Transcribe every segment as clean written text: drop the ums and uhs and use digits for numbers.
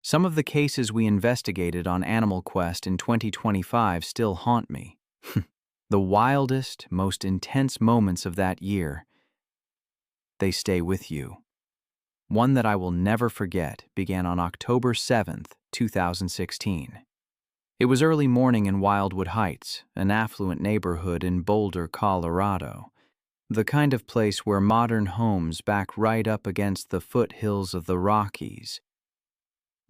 Some of the cases we investigated on Animal Quest in 2025 still haunt me. The wildest, most intense moments of that year, they stay with you. One that I will never forget began on October 7th, 2016. It was early morning in Wildwood Heights, an affluent neighborhood in Boulder, Colorado. The kind of place where modern homes back right up against the foothills of the Rockies.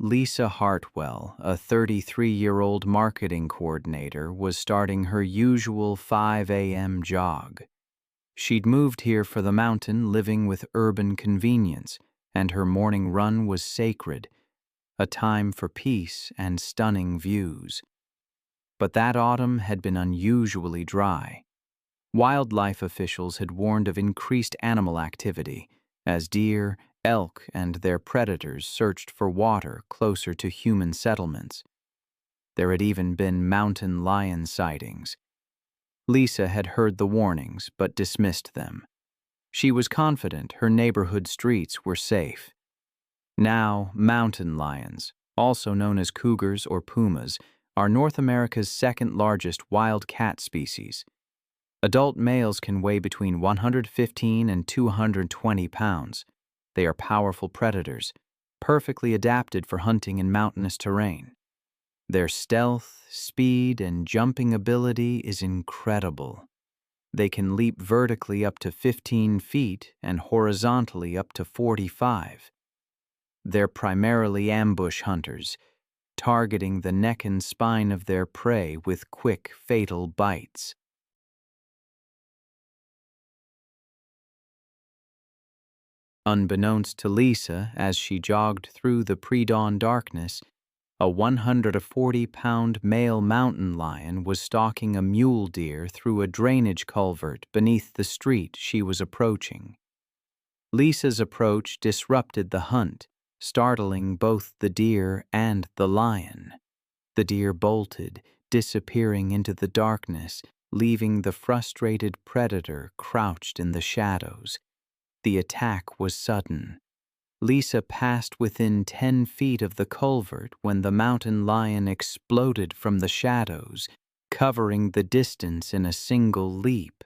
Lisa Hartwell, a 33-year-old marketing coordinator, was starting her usual 5 a.m. jog. She'd moved here for the mountain, living with urban convenience, and her morning run was sacred, a time for peace and stunning views. But that autumn had been unusually dry. Wildlife officials had warned of increased animal activity, as deer, elk, and their predators searched for water closer to human settlements. There had even been mountain lion sightings. Lisa had heard the warnings but dismissed them. She was confident her neighborhood streets were safe. Now, mountain lions, also known as cougars or pumas, are North America's second-largest wild cat species. Adult males can weigh between 115 and 220 pounds. They are powerful predators, perfectly adapted for hunting in mountainous terrain. Their stealth, speed, and jumping ability is incredible. They can leap vertically up to 15 feet and horizontally up to 45. They're primarily ambush hunters, targeting the neck and spine of their prey with quick, fatal bites. Unbeknownst to Lisa, as she jogged through the pre-dawn darkness, a 140-pound male mountain lion was stalking a mule deer through a drainage culvert beneath the street she was approaching. Lisa's approach disrupted the hunt, startling both the deer and the lion. The deer bolted, disappearing into the darkness, leaving the frustrated predator crouched in the shadows. The attack was sudden. Lisa passed within 10 feet of the culvert when the mountain lion exploded from the shadows, covering the distance in a single leap.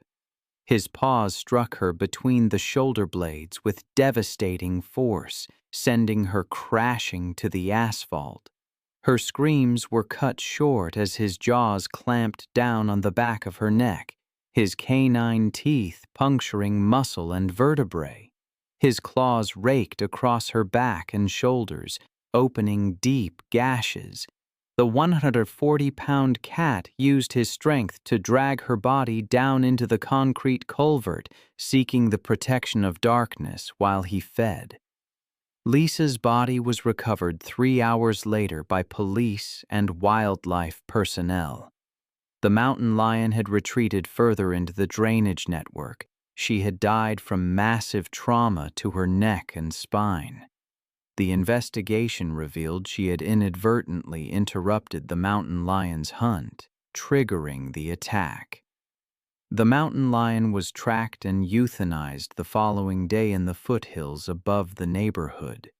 His paws struck her between the shoulder blades with devastating force, sending her crashing to the asphalt. Her screams were cut short as his jaws clamped down on the back of her neck, his canine teeth puncturing muscle and vertebrae. His claws raked across her back and shoulders, opening deep gashes. The 140-pound cat used his strength to drag her body down into the concrete culvert, seeking the protection of darkness while he fed. Lisa's body was recovered 3 hours later by police and wildlife personnel. The mountain lion had retreated further into the drainage network. She had died from massive trauma to her neck and spine. The investigation revealed she had inadvertently interrupted the mountain lion's hunt, triggering the attack. The mountain lion was tracked and euthanized the following day in the foothills above the neighborhood.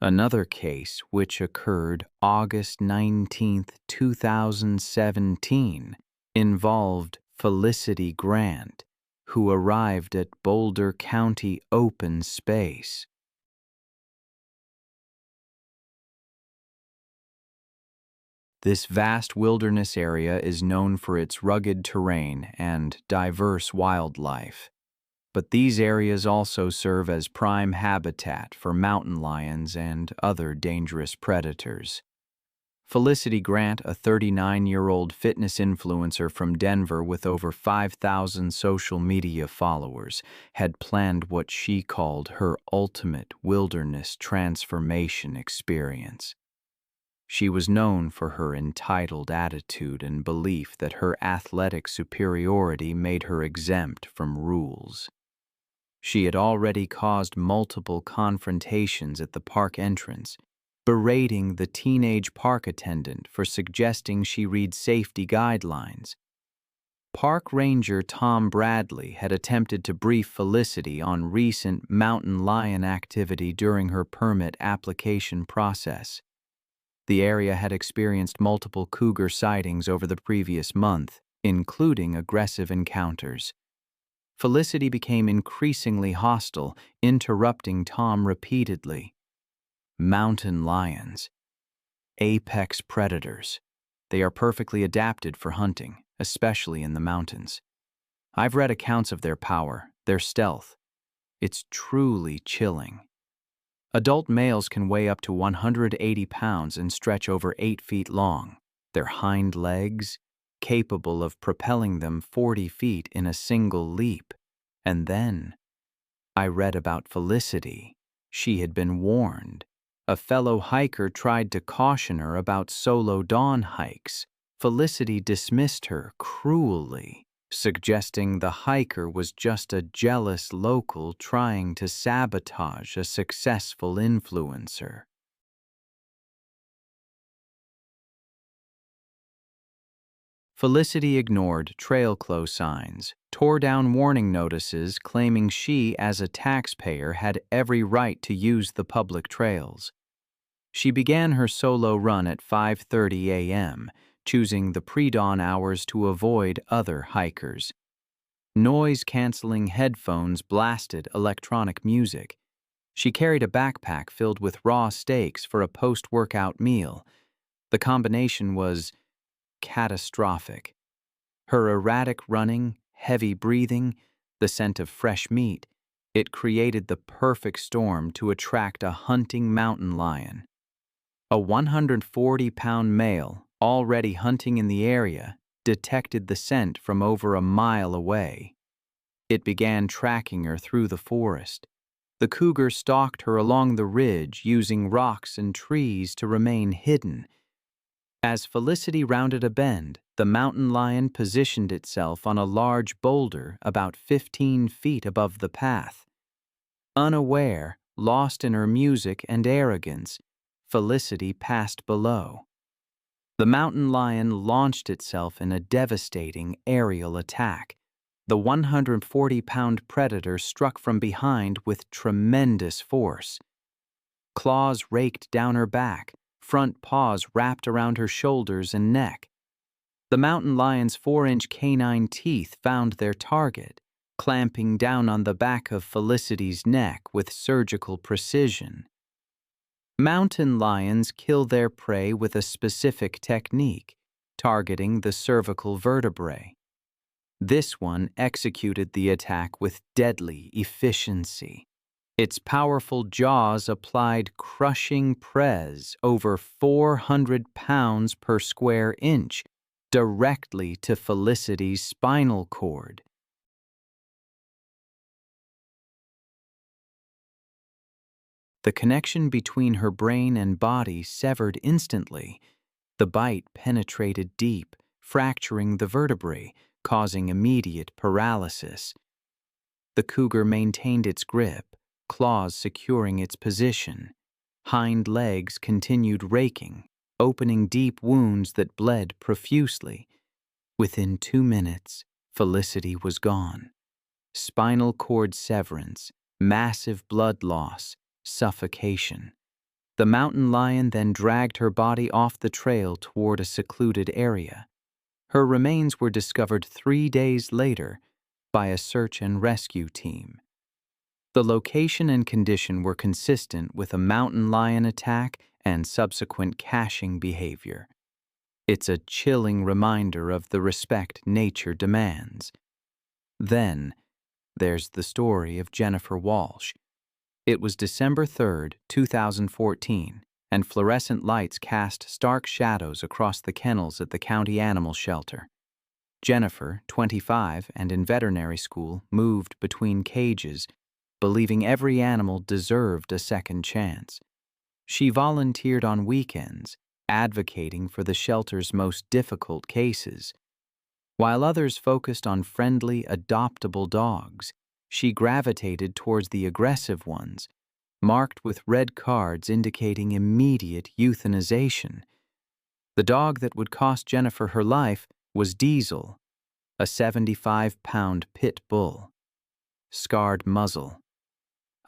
Another case, which occurred August 19, 2017, involved Felicity Grant, who arrived at Boulder County Open Space. This vast wilderness area is known for its rugged terrain and diverse wildlife. But these areas also serve as prime habitat for mountain lions and other dangerous predators. Felicity Grant, a 39-year-old fitness influencer from Denver with over 5,000 social media followers, had planned what she called her ultimate wilderness transformation experience. She was known for her entitled attitude and belief that her athletic superiority made her exempt from rules. She had already caused multiple confrontations at the park entrance, berating the teenage park attendant for suggesting she read safety guidelines. Park Ranger Tom Bradley had attempted to brief Felicity on recent mountain lion activity during her permit application process. The area had experienced multiple cougar sightings over the previous month, including aggressive encounters. Felicity became increasingly hostile, interrupting Tom repeatedly. Mountain lions. Apex predators. They are perfectly adapted for hunting, especially in the mountains. I've read accounts of their power, their stealth. It's truly chilling. Adult males can weigh up to 180 pounds and stretch over 8 feet long. Their hind legs, capable of propelling them 40 feet in a single leap. And then, I read about Felicity. She had been warned. A fellow hiker tried to caution her about solo dawn hikes. Felicity dismissed her cruelly, suggesting the hiker was just a jealous local trying to sabotage a successful influencer. Felicity ignored trail close signs, tore down warning notices claiming she, as a taxpayer, had every right to use the public trails. She began her solo run at 5:30 a.m., choosing the pre-dawn hours to avoid other hikers. Noise-canceling headphones blasted electronic music. She carried a backpack filled with raw steaks for a post-workout meal. The combination was catastrophic. Her erratic running, heavy breathing, the scent of fresh meat, it created the perfect storm to attract a hunting mountain lion. A 140-pound male, already hunting in the area, detected the scent from over a mile away. It began tracking her through the forest. The cougar stalked her along the ridge, using rocks and trees to remain hidden. As Felicity rounded a bend, the mountain lion positioned itself on a large boulder about 15 feet above the path. Unaware, lost in her music and arrogance, Felicity passed below. The mountain lion launched itself in a devastating aerial attack. The 140-pound predator struck from behind with tremendous force. Claws raked down her back, front paws wrapped around her shoulders and neck. The mountain lion's 4-inch canine teeth found their target, clamping down on the back of Felicity's neck with surgical precision. Mountain lions kill their prey with a specific technique, targeting the cervical vertebrae. This one executed the attack with deadly efficiency. Its powerful jaws applied crushing press over 400 pounds per square inch directly to Felicity's spinal cord. The connection between her brain and body severed instantly. The bite penetrated deep, fracturing the vertebrae, causing immediate paralysis. The cougar maintained its grip, claws securing its position. Hind legs continued raking, opening deep wounds that bled profusely. Within 2 minutes, Felicity was gone. Spinal cord severance, massive blood loss, suffocation. The mountain lion then dragged her body off the trail toward a secluded area. Her remains were discovered 3 days later by a search and rescue team. The location and condition were consistent with a mountain lion attack and subsequent caching behavior. It's a chilling reminder of the respect nature demands. Then, there's the story of Jennifer Walsh. It was December 3, 2014, and fluorescent lights cast stark shadows across the kennels at the county animal shelter. Jennifer, 25, and in veterinary school, moved between cages, believing every animal deserved a second chance. She volunteered on weekends, advocating for the shelter's most difficult cases. While others focused on friendly, adoptable dogs, she gravitated towards the aggressive ones, marked with red cards indicating immediate euthanization. The dog that would cost Jennifer her life was Diesel, a 75-pound pit bull. Scarred muzzle,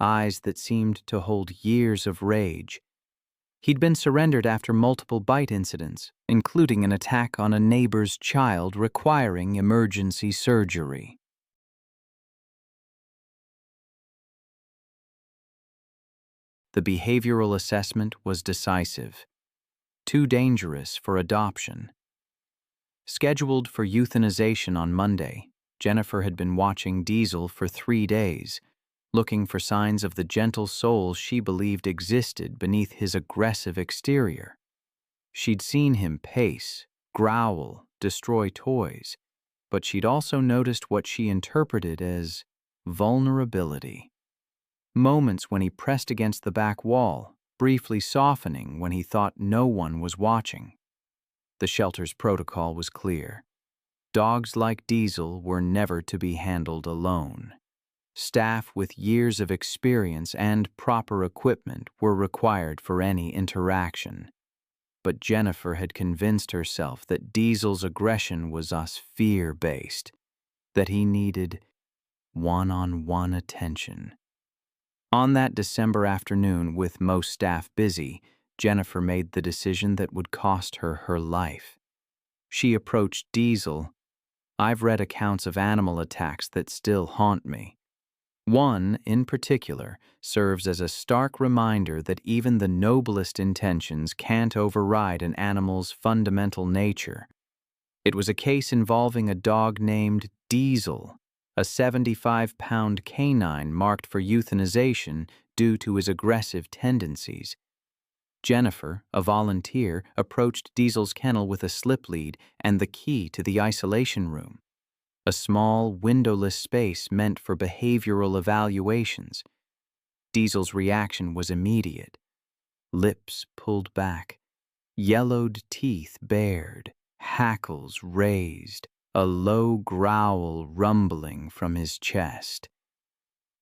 eyes that seemed to hold years of rage, He'd been surrendered after multiple bite incidents, including an attack on a neighbor's child requiring emergency surgery. The behavioral assessment was decisive. Too dangerous for adoption. Scheduled for euthanization on Monday, Jennifer had been watching Diesel for 3 days, looking for signs of the gentle soul she believed existed beneath his aggressive exterior. She'd seen him pace, growl, destroy toys, but she'd also noticed what she interpreted as vulnerability. Moments when he pressed against the back wall, briefly softening when he thought no one was watching. The shelter's protocol was clear. Dogs like Diesel were never to be handled alone. Staff with years of experience and proper equipment were required for any interaction. But Jennifer had convinced herself that Diesel's aggression was fear-based, that he needed one-on-one attention. On that December afternoon, with most staff busy, Jennifer made the decision that would cost her her life. She approached Diesel. "I've read accounts of animal attacks that still haunt me. One, in particular, serves as a stark reminder that even the noblest intentions can't override an animal's fundamental nature. It was a case involving a dog named Diesel, a 75-pound canine marked for euthanization due to his aggressive tendencies." Jennifer, a volunteer, approached Diesel's kennel with a slip lead and the key to the isolation room, a small, windowless space meant for behavioral evaluations. Diesel's reaction was immediate. Lips pulled back, yellowed teeth bared, hackles raised, a low growl rumbling from his chest.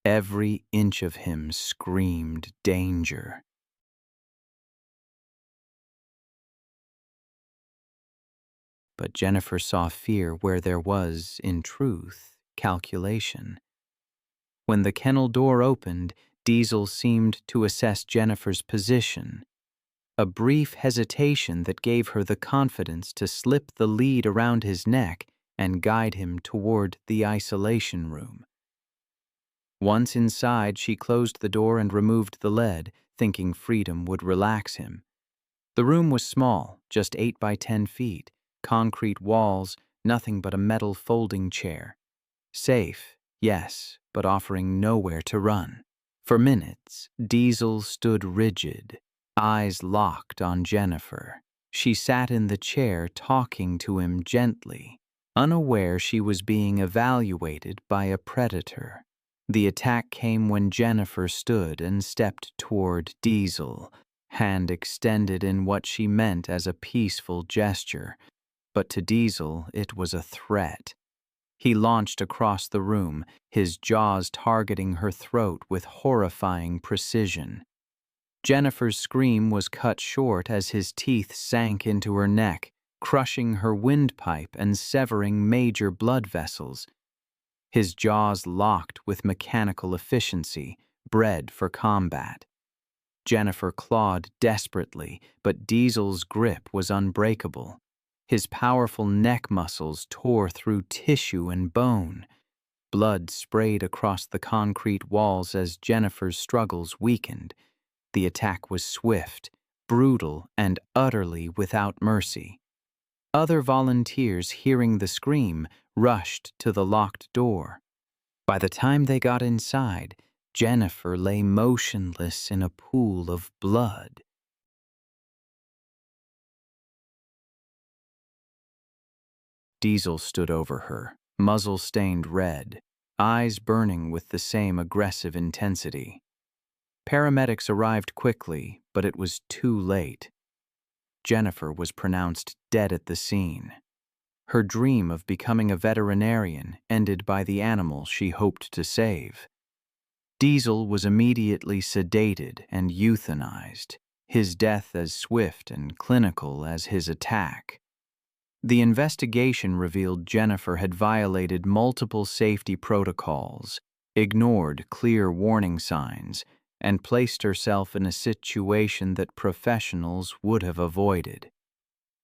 Every inch of him screamed danger. But Jennifer saw fear where there was, in truth, calculation. When the kennel door opened, Diesel seemed to assess Jennifer's position. A brief hesitation that gave her the confidence to slip the lead around his neck and guide him toward the isolation room. Once inside, she closed the door and removed the lead, thinking freedom would relax him. The room was small, just 8 by 10 feet, concrete walls, nothing but a metal folding chair. Safe, yes, but offering nowhere to run. For minutes, Diesel stood rigid, eyes locked on Jennifer. She sat in the chair talking to him gently, unaware she was being evaluated by a predator. The attack came when Jennifer stood and stepped toward Diesel, hand extended in what she meant as a peaceful gesture. But to Diesel, it was a threat. He launched across the room, his jaws targeting her throat with horrifying precision. Jennifer's scream was cut short as his teeth sank into her neck, crushing her windpipe and severing major blood vessels. His jaws locked with mechanical efficiency, bred for combat. Jennifer clawed desperately, but Diesel's grip was unbreakable. His powerful neck muscles tore through tissue and bone. Blood sprayed across the concrete walls as Jennifer's struggles weakened. The attack was swift, brutal, and utterly without mercy. Other volunteers, hearing the scream, rushed to the locked door. By the time they got inside, Jennifer lay motionless in a pool of blood. Diesel stood over her, muzzle stained red, eyes burning with the same aggressive intensity. Paramedics arrived quickly, but it was too late. Jennifer was pronounced dead at the scene. Her dream of becoming a veterinarian ended by the animal she hoped to save. Diesel was immediately sedated and euthanized, his death as swift and clinical as his attack. The investigation revealed Jennifer had violated multiple safety protocols, ignored clear warning signs, and placed herself in a situation that professionals would have avoided.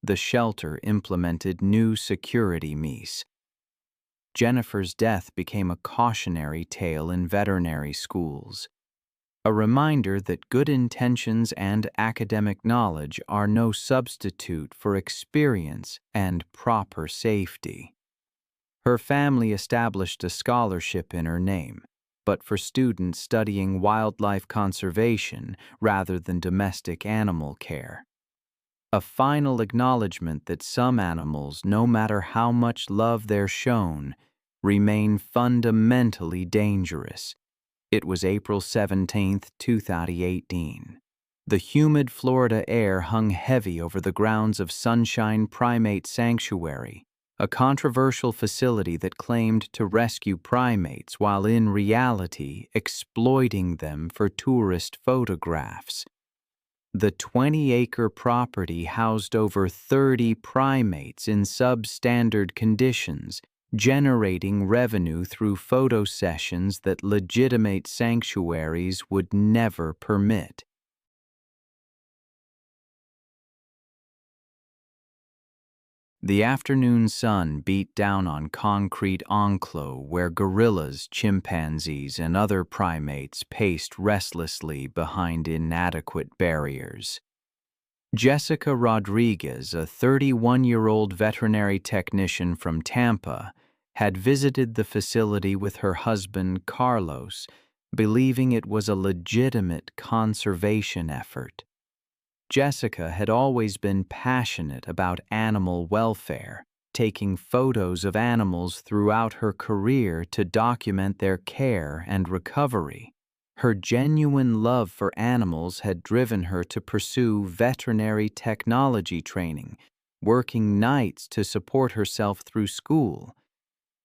The shelter implemented new security measures. Jennifer's death became a cautionary tale in veterinary schools, a reminder that good intentions and academic knowledge are no substitute for experience and proper safety. Her family established a scholarship in her name, but for students studying wildlife conservation rather than domestic animal care. A final acknowledgement that some animals, no matter how much love they're shown, remain fundamentally dangerous. It was April 17, 2018. The humid Florida air hung heavy over the grounds of Sunshine Primate Sanctuary, a controversial facility that claimed to rescue primates while in reality exploiting them for tourist photographs. The 20-acre property housed over 30 primates in substandard conditions, generating revenue through photo sessions that legitimate sanctuaries would never permit. The afternoon sun beat down on concrete enclave where gorillas, chimpanzees, and other primates paced restlessly behind inadequate barriers. Jessica Rodriguez, a 31-year-old veterinary technician from Tampa, had visited the facility with her husband, Carlos, believing it was a legitimate conservation effort. Jessica had always been passionate about animal welfare, taking photos of animals throughout her career to document their care and recovery. Her genuine love for animals had driven her to pursue veterinary technology training, working nights to support herself through school.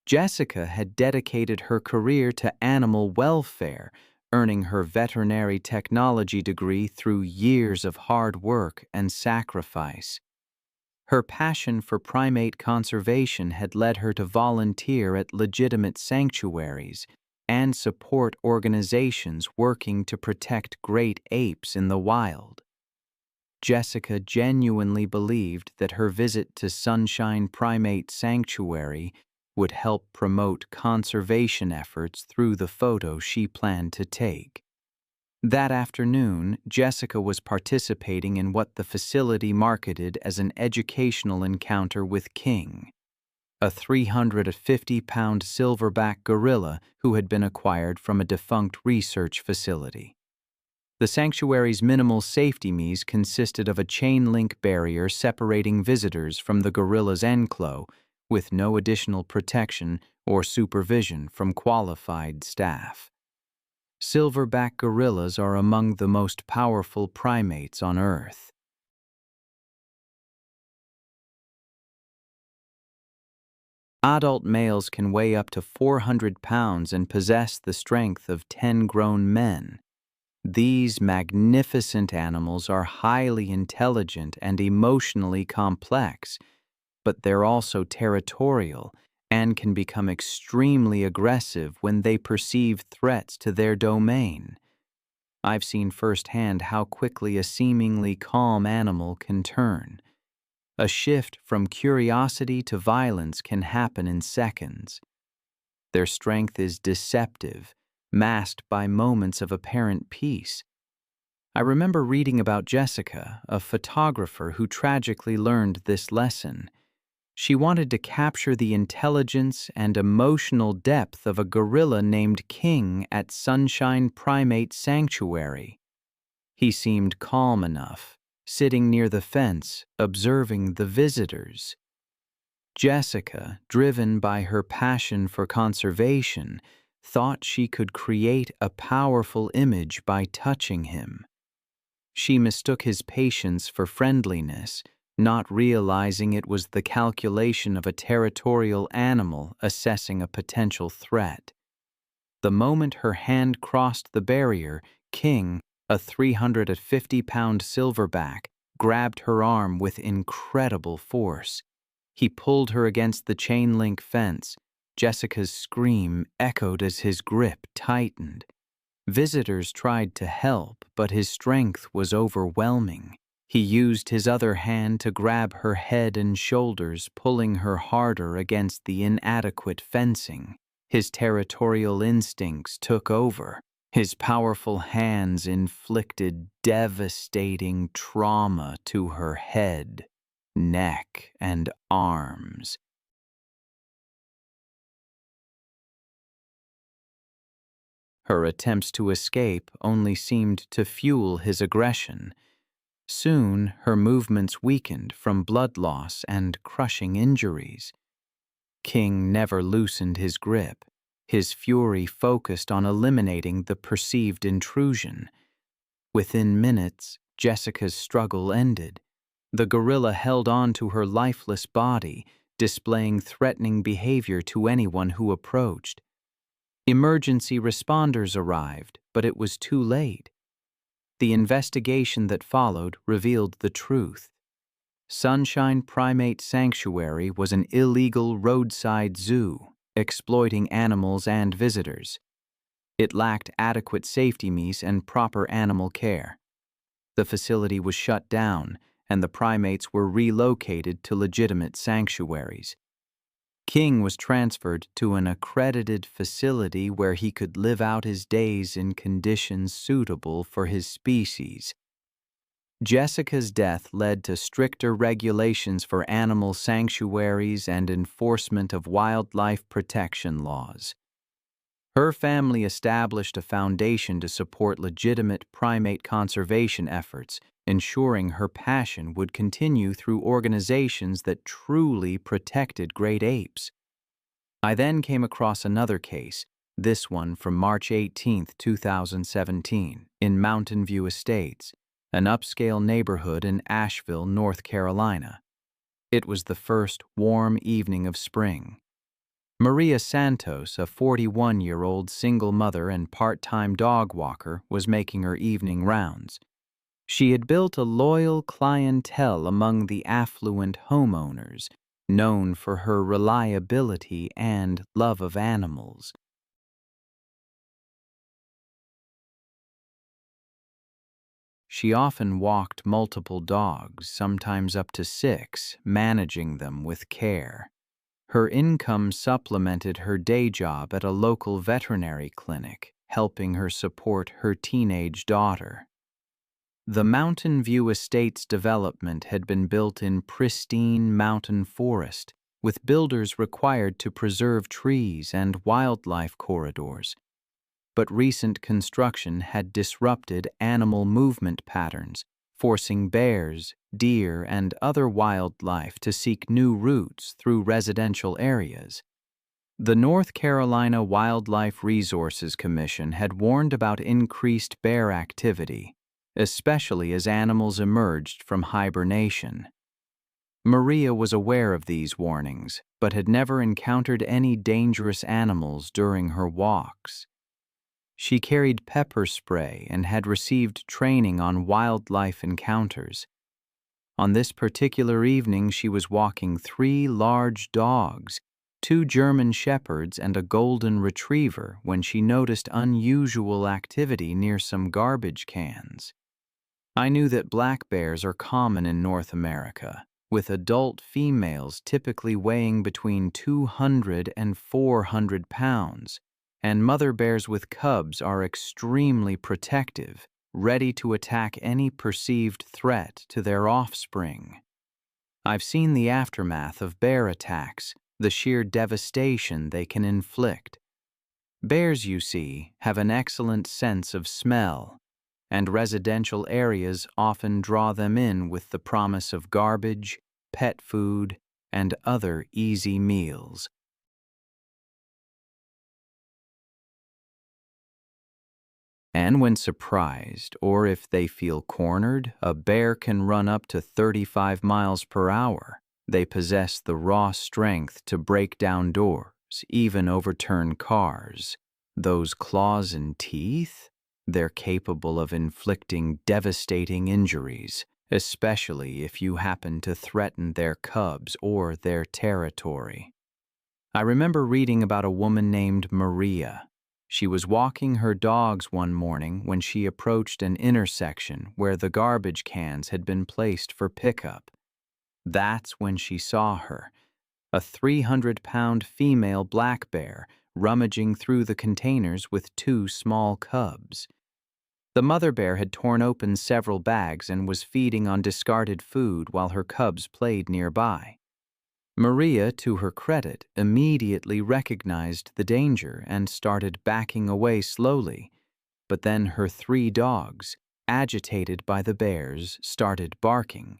Jessica had dedicated her career to animal welfare, earning her veterinary technology degree through years of hard work and sacrifice. Her passion for primate conservation had led her to volunteer at legitimate sanctuaries and support organizations working to protect great apes in the wild. Jessica genuinely believed that her visit to Sunshine Primate Sanctuary would help promote conservation efforts through the photo she planned to take. That afternoon, Jessica was participating in what the facility marketed as an educational encounter with King, a 350-pound silverback gorilla who had been acquired from a defunct research facility. The sanctuary's minimal safety measures consisted of a chain-link barrier separating visitors from the gorilla's enclave, with no additional protection or supervision from qualified staff. Silverback gorillas are among the most powerful primates on Earth. Adult males can weigh up to 400 pounds and possess the strength of 10 grown men. These magnificent animals are highly intelligent and emotionally complex, but they're also territorial and can become extremely aggressive when they perceive threats to their domain. I've seen firsthand how quickly a seemingly calm animal can turn. A shift from curiosity to violence can happen in seconds. Their strength is deceptive, masked by moments of apparent peace. I remember reading about Jessica, a photographer who tragically learned this lesson. She wanted to capture the intelligence and emotional depth of a gorilla named King at Sunshine Primate Sanctuary. He seemed calm enough, sitting near the fence, observing the visitors. Jessica, driven by her passion for conservation, thought she could create a powerful image by touching him. She mistook his patience for friendliness, not realizing it was the calculation of a territorial animal assessing a potential threat. The moment her hand crossed the barrier, King, a 350-pound silverback, grabbed her arm with incredible force. He pulled her against the chain-link fence. Jessica's scream echoed as his grip tightened. Visitors tried to help, but his strength was overwhelming. He used his other hand to grab her head and shoulders, pulling her harder against the inadequate fencing. His territorial instincts took over. His powerful hands inflicted devastating trauma to her head, neck, and arms. Her attempts to escape only seemed to fuel his aggression. Soon, her movements weakened from blood loss and crushing injuries. King never loosened his grip. His fury focused on eliminating the perceived intrusion. Within minutes, Jessica's struggle ended. The gorilla held on to her lifeless body, displaying threatening behavior to anyone who approached. Emergency responders arrived, but it was too late. The investigation that followed revealed the truth. Sunshine Primate Sanctuary was an illegal roadside zoo, exploiting animals and visitors. It lacked adequate safety means and proper animal care. The facility was shut down, and the primates were relocated to legitimate sanctuaries. King was transferred to an accredited facility where he could live out his days in conditions suitable for his species. Jessica's death led to stricter regulations for animal sanctuaries and enforcement of wildlife protection laws. Her family established a foundation to support legitimate primate conservation efforts, ensuring her passion would continue through organizations that truly protected great apes. I then came across another case, this one from March 18, 2017, in Mountain View Estates, an upscale neighborhood in Asheville, North Carolina. It was the first warm evening of spring. Maria Santos, a 41-year-old single mother and part-time dog walker, was making her evening rounds. She had built a loyal clientele among the affluent homeowners, known for her reliability and love of animals. She often walked multiple dogs, sometimes up to 6, managing them with care. Her income supplemented her day job at a local veterinary clinic, helping her support her teenage daughter. The Mountain View Estates development had been built in pristine mountain forest, with builders required to preserve trees and wildlife corridors. But recent construction had disrupted animal movement patterns, forcing bears, deer, and other wildlife to seek new routes through residential areas. The North Carolina Wildlife Resources Commission had warned about increased bear activity, especially as animals emerged from hibernation. Maria was aware of these warnings, but had never encountered any dangerous animals during her walks. She carried pepper spray and had received training on wildlife encounters. On this particular evening, she was walking 3 large dogs, 2 German shepherds and a golden retriever, when she noticed unusual activity near some garbage cans. I knew that black bears are common in North America, with adult females typically weighing between 200 and 400 pounds, and mother bears with cubs are extremely protective, ready to attack any perceived threat to their offspring. I've seen the aftermath of bear attacks, the sheer devastation they can inflict. Bears, you see, have an excellent sense of smell, and residential areas often draw them in with the promise of garbage, pet food, and other easy meals. And when surprised, or if they feel cornered, a bear can run up to 35 miles per hour. They possess the raw strength to break down doors, even overturn cars. Those claws and teeth? They're capable of inflicting devastating injuries, especially if you happen to threaten their cubs or their territory. I remember reading about a woman named Maria. She was walking her dogs one morning when she approached an intersection where the garbage cans had been placed for pickup. That's when she saw her, a 300-pound female black bear rummaging through the containers with two small cubs. The mother bear had torn open several bags and was feeding on discarded food while her cubs played nearby. Maria, to her credit, immediately recognized the danger and started backing away slowly, but then her three dogs, agitated by the bears, started barking.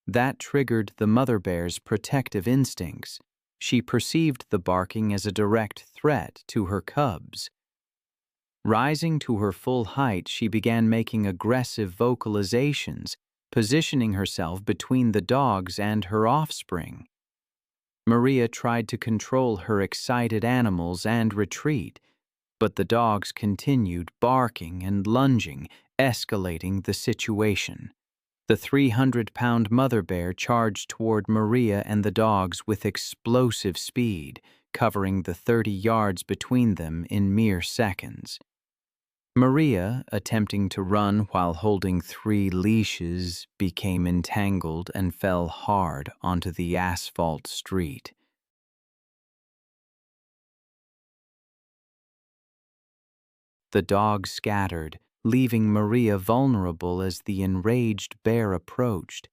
That triggered the mother bear's protective instincts. She perceived the barking as a direct threat to her cubs. Rising to her full height, she began making aggressive vocalizations, positioning herself between the dogs and her offspring. Maria tried to control her excited animals and retreat, but the dogs continued barking and lunging, escalating the situation. The 300-pound mother bear charged toward Maria and the dogs with explosive speed, covering the 30 yards between them in mere seconds. Maria, attempting to run while holding 3 leashes, became entangled and fell hard onto the asphalt street. The dogs scattered, leaving Maria vulnerable as the enraged bear approached.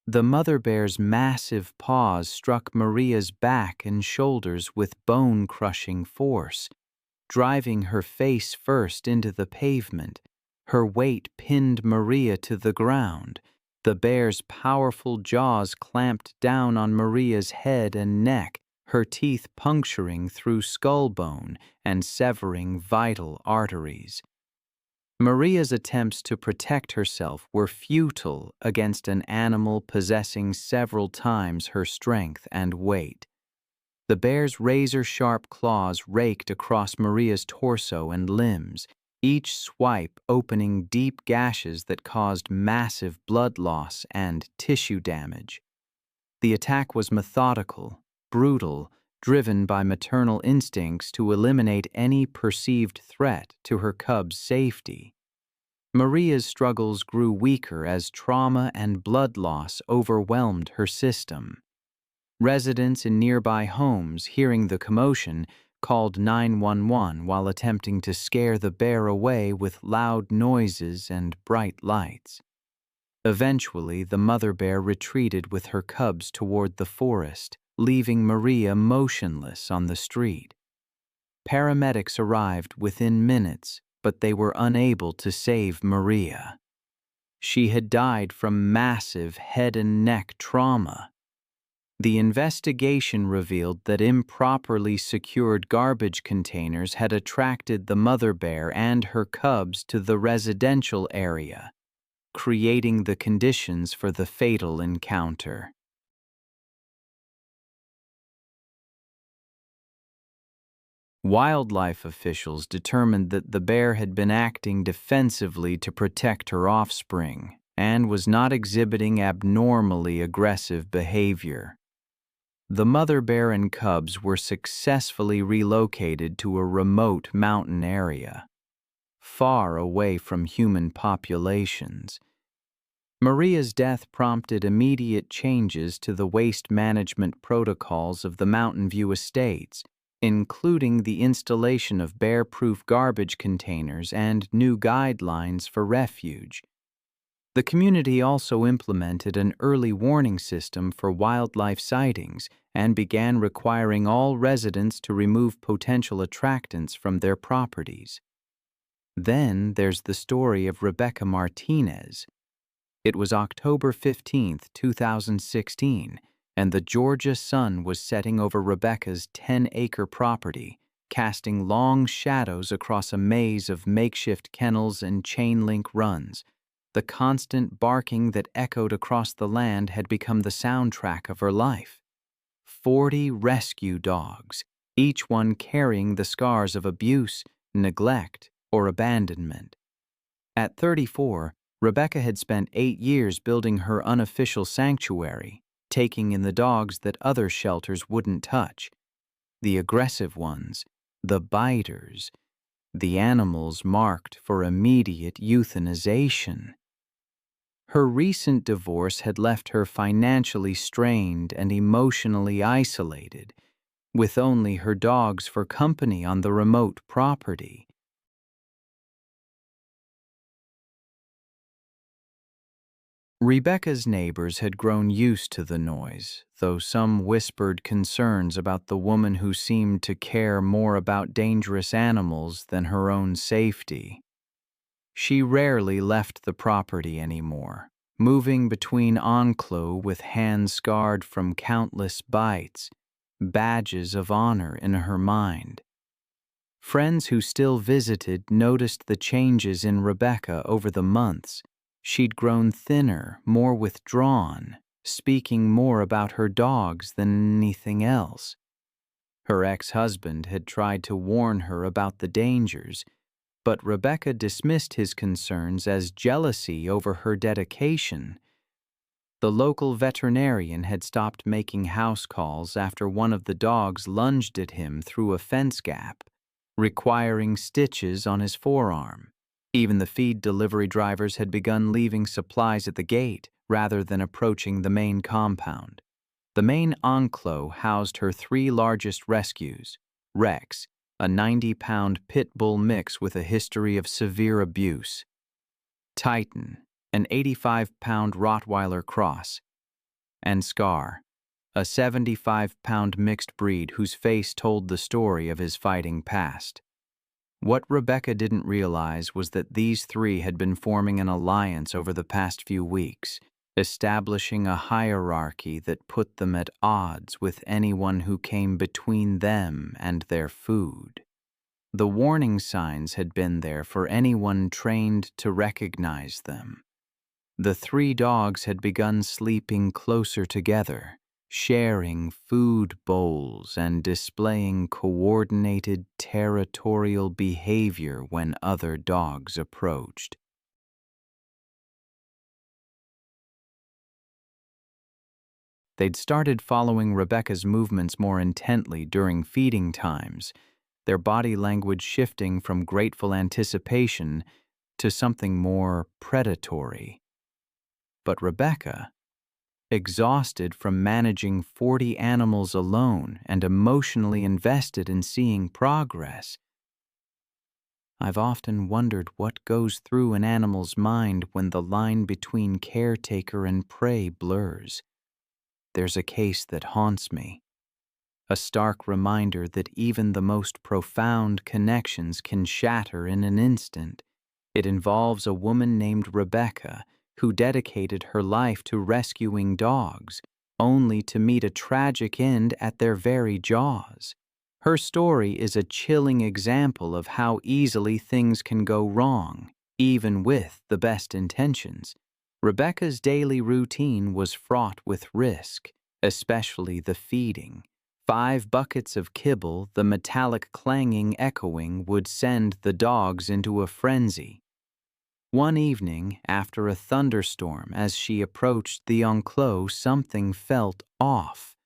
The mother bear's massive paws struck Maria's back and shoulders with bone-crushing force, driving her face first into the pavement. Her weight pinned Maria to the ground. The bear's powerful jaws clamped down on Maria's head and neck, her teeth puncturing through skull bone and severing vital arteries. Maria's attempts to protect herself were futile against an animal possessing several times her strength and weight. The bear's razor-sharp claws raked across Maria's torso and limbs, each swipe opening deep gashes that caused massive blood loss and tissue damage. The attack was methodical, brutal, driven by maternal instincts to eliminate any perceived threat to her cubs' safety. Maria's struggles grew weaker as trauma and blood loss overwhelmed her system. Residents in nearby homes, hearing the commotion, called 911 while attempting to scare the bear away with loud noises and bright lights. Eventually, the mother bear retreated with her cubs toward the forest, leaving Maria motionless on the street. Paramedics arrived within minutes, but they were unable to save Maria. She had died from massive head and neck trauma. The investigation revealed that improperly secured garbage containers had attracted the mother bear and her cubs to the residential area, creating the conditions for the fatal encounter. Wildlife officials determined that the bear had been acting defensively to protect her offspring and was not exhibiting abnormally aggressive behavior. The mother bear and cubs were successfully relocated to a remote mountain area, far away from human populations. Maria's death prompted immediate changes to the waste management protocols of the Mountain View estates, including the installation of bear-proof garbage containers and new guidelines for refuge. The community also implemented an early warning system for wildlife sightings and began requiring all residents to remove potential attractants from their properties. Then there's the story of Rebecca Martinez. It was October 15, 2016, and the Georgia sun was setting over Rebecca's 10-acre property, casting long shadows across a maze of makeshift kennels and chain-link runs. The constant barking that echoed across the land had become the soundtrack of her life. 40 rescue dogs, each one carrying the scars of abuse, neglect, or abandonment. At 34, Rebecca had spent 8 years building her unofficial sanctuary, taking in the dogs that other shelters wouldn't touch. The aggressive ones, the biters, the animals marked for immediate euthanization. Her recent divorce had left her financially strained and emotionally isolated, with only her dogs for company on the remote property. Rebecca's neighbors had grown used to the noise, though some whispered concerns about the woman who seemed to care more about dangerous animals than her own safety. She rarely left the property anymore, moving between enclos with hands scarred from countless bites, badges of honor in her mind. Friends who still visited noticed the changes in Rebecca over the months. She'd grown thinner, more withdrawn, speaking more about her dogs than anything else. Her ex-husband had tried to warn her about the dangers, but Rebecca dismissed his concerns as jealousy over her dedication. The local veterinarian had stopped making house calls after one of the dogs lunged at him through a fence gap, requiring stitches on his forearm. Even the feed delivery drivers had begun leaving supplies at the gate rather than approaching the main compound. The main enclos housed her three largest rescues: Rex, a 90-pound pit bull mix with a history of severe abuse; Titan, an 85-pound Rottweiler cross; and Scar, a 75-pound mixed breed whose face told the story of his fighting past. What Rebecca didn't realize was that these three had been forming an alliance over the past few weeks, establishing a hierarchy that put them at odds with anyone who came between them and their food. The warning signs had been there for anyone trained to recognize them. The three dogs had begun sleeping closer together, sharing food bowls and displaying coordinated territorial behavior when other dogs approached. They'd started following Rebecca's movements more intently during feeding times, their body language shifting from grateful anticipation to something more predatory. But Rebecca, exhausted from managing 40 animals alone and emotionally invested in seeing progress. I've often wondered what goes through an animal's mind when the line between caretaker and prey blurs. There's a case that haunts me, a stark reminder that even the most profound connections can shatter in an instant. It involves a woman named Rebecca, who dedicated her life to rescuing dogs, only to meet a tragic end at their very jaws. Her story is a chilling example of how easily things can go wrong, even with the best intentions. Rebecca's daily routine was fraught with risk, especially the feeding. 5 buckets of kibble, the metallic clanging echoing, would send the dogs into a frenzy. One evening, after a thunderstorm, as she approached the enclos, something felt off.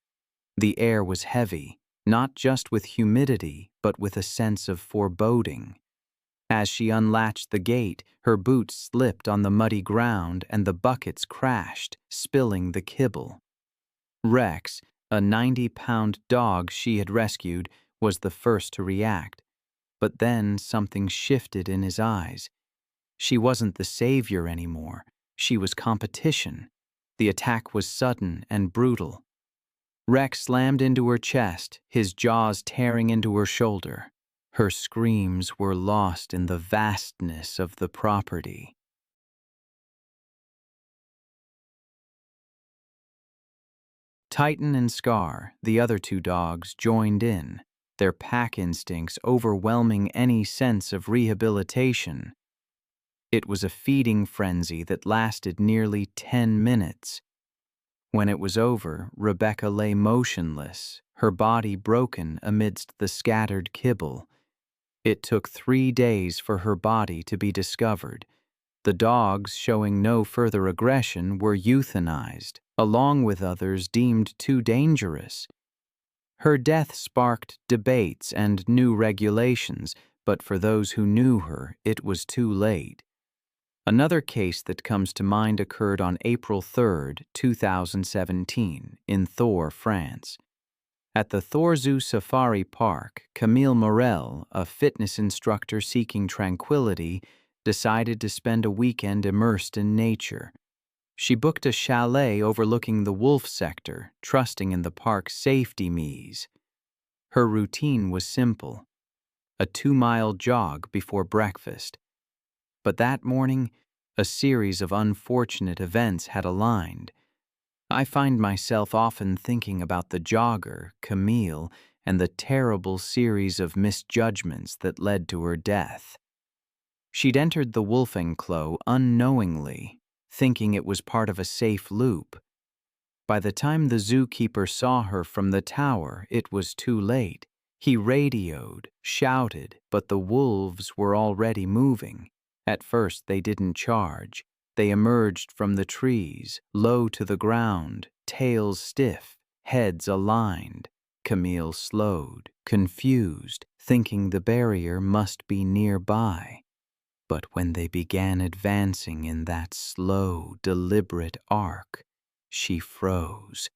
The air was heavy, not just with humidity, but with a sense of foreboding. As she unlatched the gate, her boots slipped on the muddy ground and the buckets crashed, spilling the kibble. Rex, a 90-pound dog she had rescued, was the first to react. But then something shifted in his eyes. She wasn't the savior anymore. She was competition. The attack was sudden and brutal. Rex slammed into her chest, his jaws tearing into her shoulder. Her screams were lost in the vastness of the property. Titan and Scar, the other 2 dogs, joined in, their pack instincts overwhelming any sense of rehabilitation. It was a feeding frenzy that lasted nearly 10 minutes. When it was over, Rebecca lay motionless, her body broken amidst the scattered kibble. It took 3 days for her body to be discovered. The dogs, showing no further aggression, were euthanized, along with others deemed too dangerous. Her death sparked debates and new regulations, but for those who knew her, it was too late. Another case that comes to mind occurred on April 3, 2017, in Thor, France. At the Thor Zoo Safari Park, Camille Morel, a fitness instructor seeking tranquility, decided to spend a weekend immersed in nature. She booked a chalet overlooking the wolf sector, trusting in the park's safety measures. Her routine was simple: a 2-mile jog before breakfast. But that morning, a series of unfortunate events had aligned. I find myself often thinking about the jogger, Camille, and the terrible series of misjudgments that led to her death. She'd entered the wolf enclosure unknowingly, thinking it was part of a safe loop. By the time the zookeeper saw her from the tower, it was too late. He radioed, shouted, but the wolves were already moving. At first, they didn't charge. They emerged from the trees, low to the ground, tails stiff, heads aligned. Camille slowed, confused, thinking the barrier must be nearby. But when they began advancing in that slow, deliberate arc, she froze.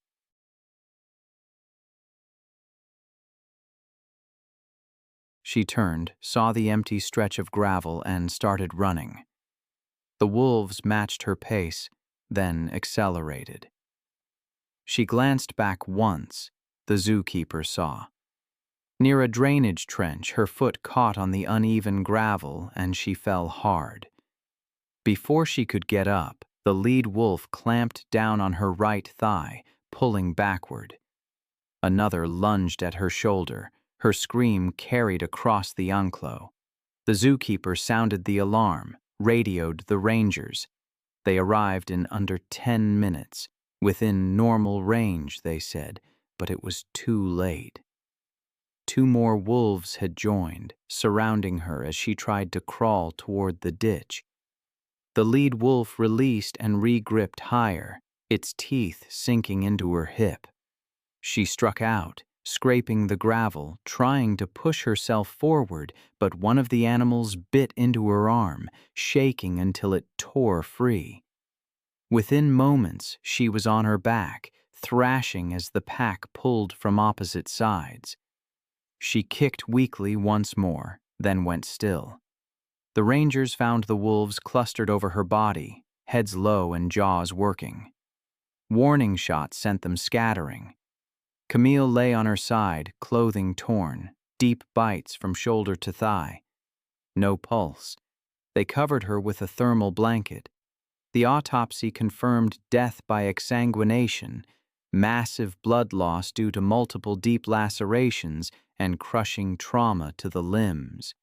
She turned, saw the empty stretch of gravel, and started running. The wolves matched her pace, then accelerated. She glanced back once, the zookeeper saw. Near a drainage trench, her foot caught on the uneven gravel, and she fell hard. Before she could get up, the lead wolf clamped down on her right thigh, pulling backward. Another lunged at her shoulder. Her scream carried across the enclosure. The zookeeper sounded the alarm, radioed the rangers. They arrived in under 10 minutes, within normal range, they said, but it was too late. 2 more wolves had joined, surrounding her as she tried to crawl toward the ditch. The lead wolf released and re-gripped higher, its teeth sinking into her hip. She struck out, scraping the gravel, trying to push herself forward, but one of the animals bit into her arm, shaking until it tore free. Within moments, she was on her back, thrashing as the pack pulled from opposite sides. She kicked weakly once more, then went still. The rangers found the wolves clustered over her body, heads low and jaws working. Warning shots sent them scattering. Camille lay on her side, clothing torn, deep bites from shoulder to thigh. No pulse. They covered her with a thermal blanket. The autopsy confirmed death by exsanguination, massive blood loss due to multiple deep lacerations, and crushing trauma to the limbs.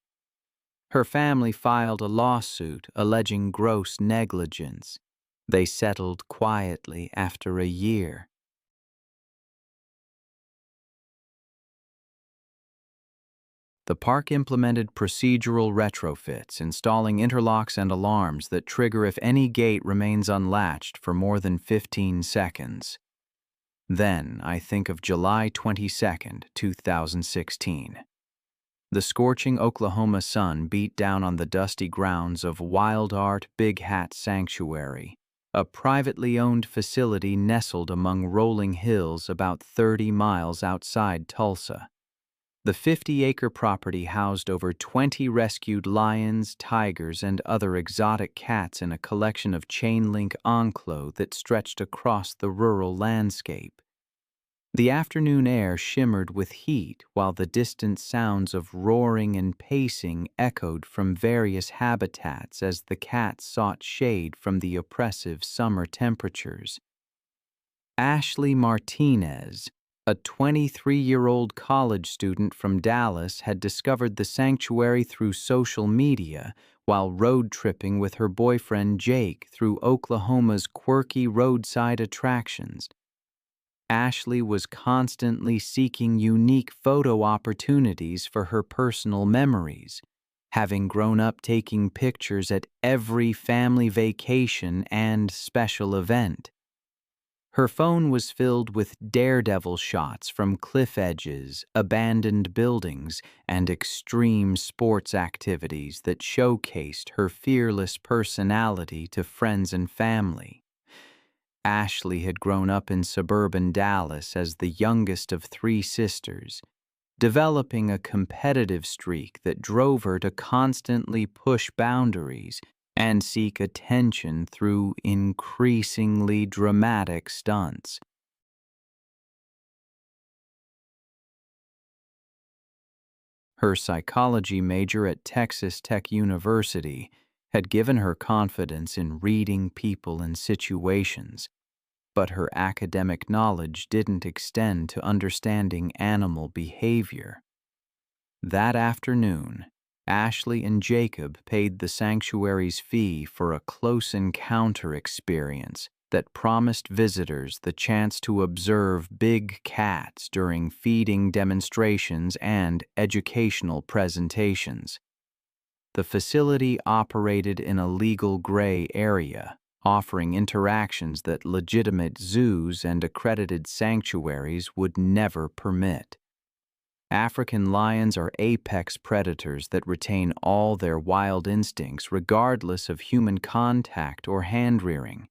Her family filed a lawsuit alleging gross negligence. They settled quietly after a year. The park implemented procedural retrofits, installing interlocks and alarms that trigger if any gate remains unlatched for more than 15 seconds. Then I think of July 22, 2016. The scorching Oklahoma sun beat down on the dusty grounds of Wild Art Big Hat Sanctuary, a privately owned facility nestled among rolling hills about 30 miles outside Tulsa. The 50-acre property housed over 20 rescued lions, tigers, and other exotic cats in a collection of chain-link enclosures that stretched across the rural landscape. The afternoon air shimmered with heat while the distant sounds of roaring and pacing echoed from various habitats as the cats sought shade from the oppressive summer temperatures. Ashley Martinez, a 23-year-old college student from Dallas, had discovered the sanctuary through social media while road tripping with her boyfriend Jake through Oklahoma's quirky roadside attractions. Ashley was constantly seeking unique photo opportunities for her personal memories, having grown up taking pictures at every family vacation and special event. Her phone was filled with daredevil shots from cliff edges, abandoned buildings, and extreme sports activities that showcased her fearless personality to friends and family. Ashley had grown up in suburban Dallas as the youngest of three sisters, developing a competitive streak that drove her to constantly push boundaries and seek attention through increasingly dramatic stunts. Her psychology major at Texas Tech University had given her confidence in reading people and situations, but her academic knowledge didn't extend to understanding animal behavior. That afternoon, Ashley and Jacob paid the sanctuary's fee for a close encounter experience that promised visitors the chance to observe big cats during feeding demonstrations and educational presentations. The facility operated in a legal gray area, offering interactions that legitimate zoos and accredited sanctuaries would never permit. African lions are apex predators that retain all their wild instincts regardless of human contact or hand-rearing.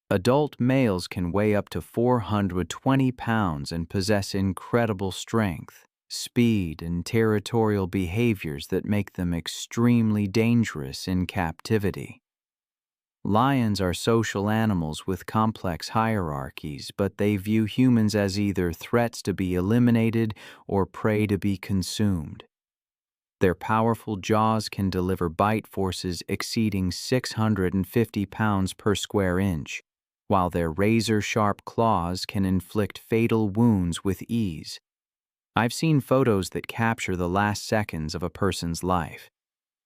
Adult males can weigh up to 420 pounds and possess incredible strength, speed, and territorial behaviors that make them extremely dangerous in captivity. Lions are social animals with complex hierarchies, but they view humans as either threats to be eliminated or prey to be consumed. Their powerful jaws can deliver bite forces exceeding 650 pounds per square inch, while their razor-sharp claws can inflict fatal wounds with ease. I've seen photos that capture the last seconds of a person's life.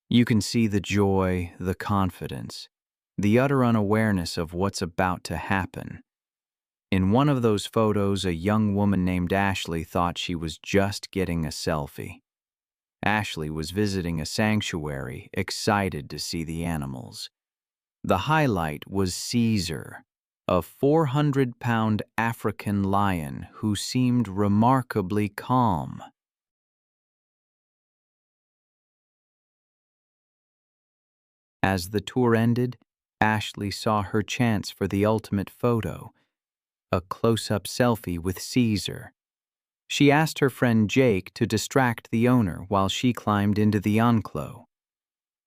You can see the joy, the confidence, the utter unawareness of what's about to happen. In one of those photos, a young woman named Ashley thought she was just getting a selfie. Ashley was visiting a sanctuary, excited to see the animals. The highlight was Caesar, a 400-pound African lion who seemed remarkably calm. As the tour ended, Ashley saw her chance for the ultimate photo, a close-up selfie with Caesar. She asked her friend Jake to distract the owner while she climbed into the enclosure.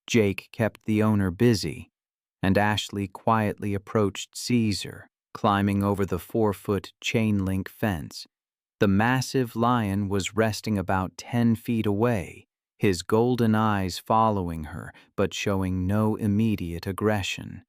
Jake kept the owner busy, and Ashley quietly approached Caesar, climbing over the 4-foot chain-link fence. The massive lion was resting about 10 feet away, his golden eyes following her, but showing no immediate aggression.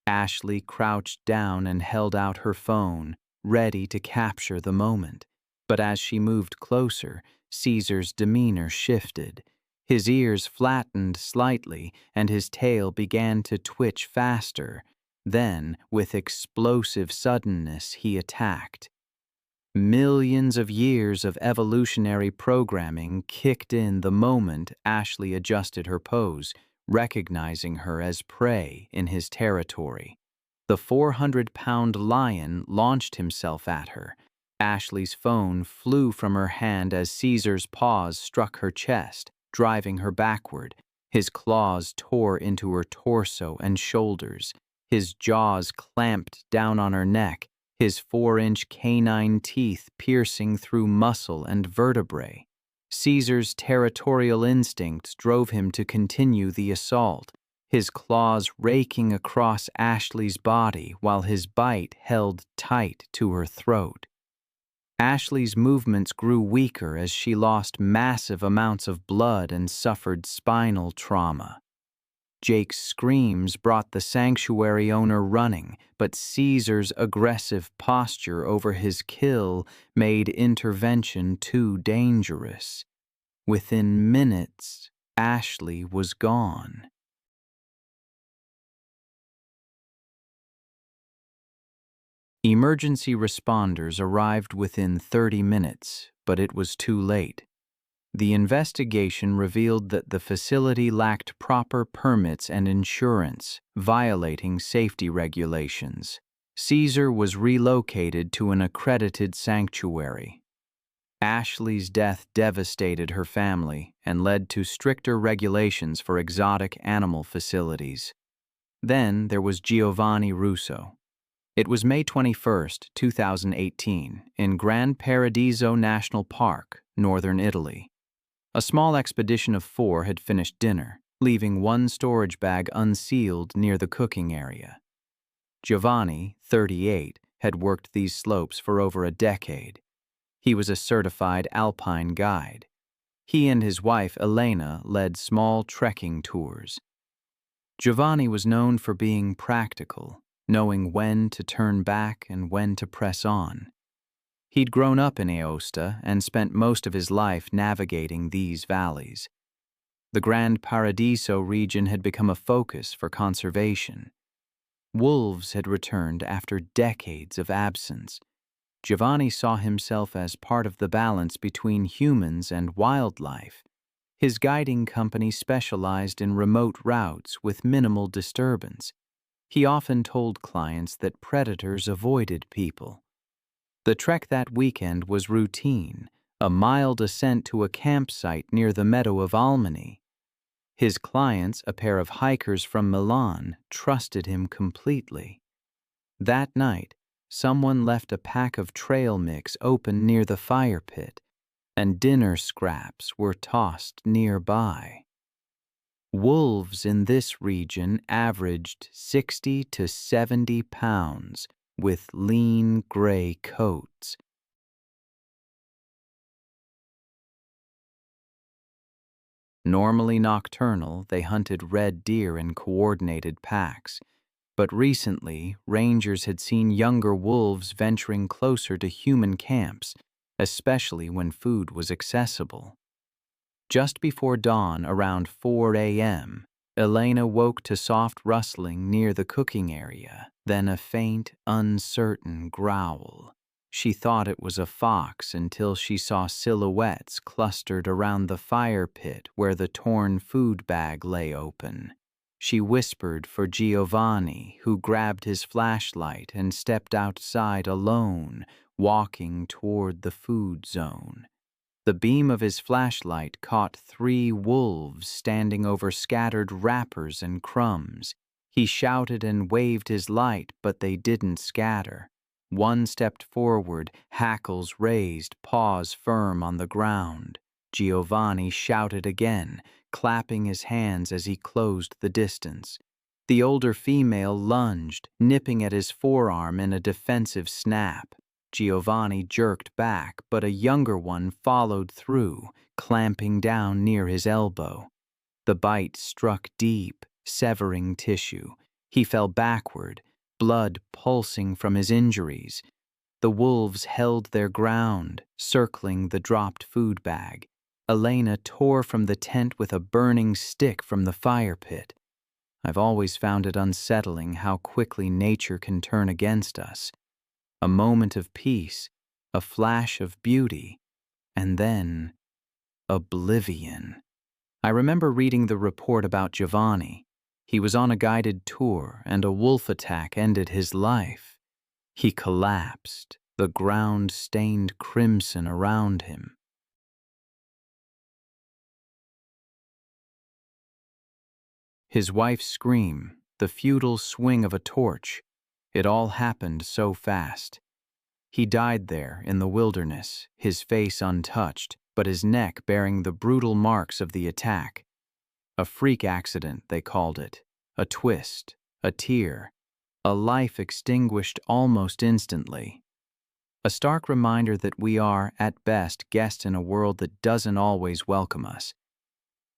Ashley crouched down and held out her phone, ready to capture the moment. But as she moved closer, Caesar's demeanor shifted. His ears flattened slightly, and his tail began to twitch faster. Then, with explosive suddenness, he attacked. Millions of years of evolutionary programming kicked in the moment Ashley adjusted her pose, recognizing her as prey in his territory. The 400-pound lion launched himself at her. Ashley's phone flew from her hand as Caesar's paws struck her chest, driving her backward. His claws tore into her torso and shoulders. His jaws clamped down on her neck, his 4-inch canine teeth piercing through muscle and vertebrae. Caesar's territorial instincts drove him to continue the assault, his claws raking across Ashley's body while his bite held tight to her throat. Ashley's movements grew weaker as she lost massive amounts of blood and suffered spinal trauma. Jake's screams brought the sanctuary owner running, but Caesar's aggressive posture over his kill made intervention too dangerous. Within minutes, Ashley was gone. Emergency responders arrived within 30 minutes, but it was too late. The investigation revealed that the facility lacked proper permits and insurance, violating safety regulations. Caesar was relocated to an accredited sanctuary. Ashley's death devastated her family and led to stricter regulations for exotic animal facilities. Then there was Giovanni Russo. It was May 21, 2018, in Gran Paradiso National Park, northern Italy. A small expedition of 4 had finished dinner, leaving one storage bag unsealed near the cooking area. Giovanni, 38, had worked these slopes for over a decade. He was a certified alpine guide. He and his wife, Elena, led small trekking tours. Giovanni was known for being practical, knowing when to turn back and when to press on. He'd grown up in Aosta and spent most of his life navigating these valleys. The Grand Paradiso region had become a focus for conservation. Wolves had returned after decades of absence. Giovanni saw himself as part of the balance between humans and wildlife. His guiding company specialized in remote routes with minimal disturbance. He often told clients that predators avoided people. The trek that weekend was routine, a mile descent to a campsite near the meadow of Almani. His clients, a pair of hikers from Milan, trusted him completely. That night, someone left a pack of trail mix open near the fire pit, and dinner scraps were tossed nearby. Wolves in this region averaged 60 to 70 pounds with lean gray coats. Normally nocturnal, they hunted red deer in coordinated packs. But recently, rangers had seen younger wolves venturing closer to human camps, especially when food was accessible. Just before dawn, around 4 a.m., Elena woke to soft rustling near the cooking area, then a faint, uncertain growl. She thought it was a fox until she saw silhouettes clustered around the fire pit where the torn food bag lay open. She whispered for Giovanni, who grabbed his flashlight and stepped outside alone, walking toward the food zone. The beam of his flashlight caught 3 wolves standing over scattered wrappers and crumbs. He shouted and waved his light, but they didn't scatter. One stepped forward, hackles raised, paws firm on the ground. Giovanni shouted again, clapping his hands as he closed the distance. The older female lunged, nipping at his forearm in a defensive snap. Giovanni jerked back, but a younger one followed through, clamping down near his elbow. The bite struck deep, severing tissue. He fell backward, blood pulsing from his injuries. The wolves held their ground, circling the dropped food bag. Elena tore from the tent with a burning stick from the fire pit. I've always found it unsettling how quickly nature can turn against us. A moment of peace, a flash of beauty, and then oblivion. I remember reading the report about Giovanni. He was on a guided tour, and a wolf attack ended his life. He collapsed, the ground stained crimson around him. His wife's scream, the futile swing of a torch, it all happened so fast. He died there in the wilderness, his face untouched, but his neck bearing the brutal marks of the attack. A freak accident, they called it. A twist, a tear, a life extinguished almost instantly. A stark reminder that we are, at best, guests in a world that doesn't always welcome us.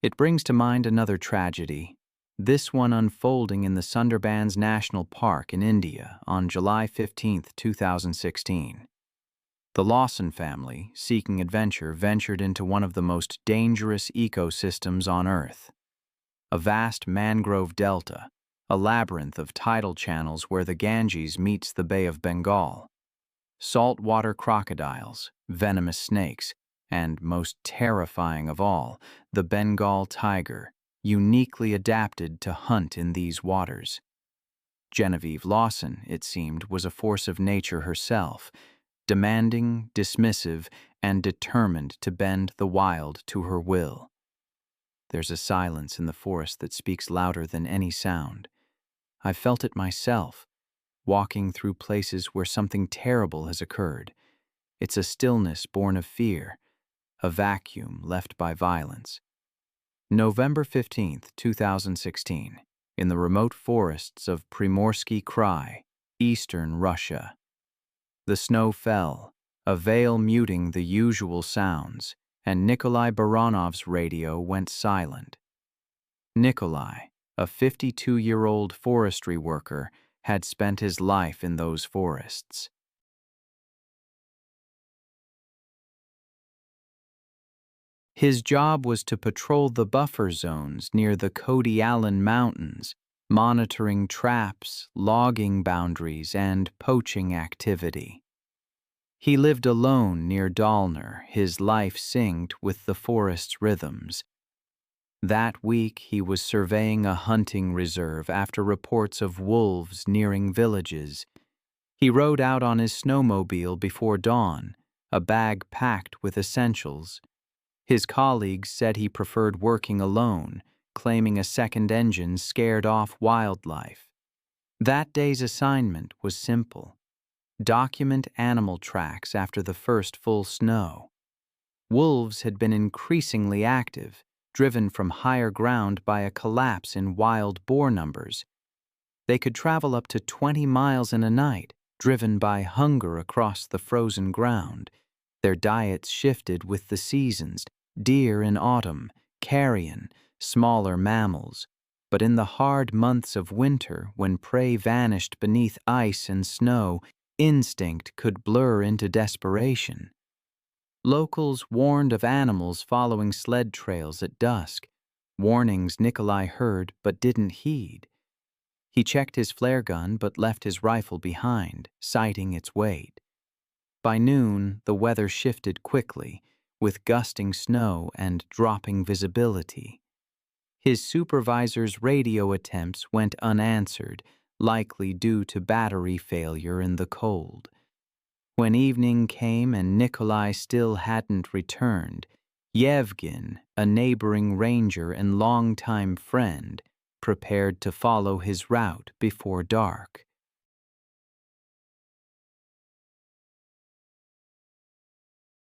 It brings to mind another tragedy, this one unfolding in the Sundarbans National Park in India on July 15, 2016. The Lawson family, seeking adventure, ventured into one of the most dangerous ecosystems on Earth. A vast mangrove delta, a labyrinth of tidal channels where the Ganges meets the Bay of Bengal. Saltwater crocodiles, venomous snakes, and, most terrifying of all, the Bengal tiger, uniquely adapted to hunt in these waters. Genevieve Lawson, it seemed, was a force of nature herself, demanding, dismissive, and determined to bend the wild to her will. There's a silence in the forest that speaks louder than any sound. I felt it myself, walking through places where something terrible has occurred. It's a stillness born of fear, a vacuum left by violence. November 15th, 2016, in the remote forests of Primorsky Krai, eastern Russia. The snow fell, a veil muting the usual sounds, and Nikolai Baranov's radio went silent. Nikolai, a 52-year-old forestry worker, had spent his life in those forests. His job was to patrol the buffer zones near the Cody Allen Mountains, monitoring traps, logging boundaries, and poaching activity. He lived alone near Dalner, his life synced with the forest's rhythms. That week he was surveying a hunting reserve after reports of wolves nearing villages. He rode out on his snowmobile before dawn, a bag packed with essentials. His colleagues said he preferred working alone, claiming a second engine scared off wildlife. That day's assignment was simple: document animal tracks after the first full snow. Wolves had been increasingly active, driven from higher ground by a collapse in wild boar numbers. They could travel up to 20 miles in a night, driven by hunger across the frozen ground. Their diets shifted with the seasons: deer in autumn, carrion, smaller mammals. But in the hard months of winter, when prey vanished beneath ice and snow, instinct could blur into desperation. Locals warned of animals following sled trails at dusk, warnings Nikolai heard but didn't heed. He checked his flare gun but left his rifle behind, citing its weight. By noon, the weather shifted quickly, with gusting snow and dropping visibility. His supervisor's radio attempts went unanswered, likely due to battery failure in the cold. When evening came and Nikolai still hadn't returned, Yevgen, a neighboring ranger and longtime friend, prepared to follow his route before dark.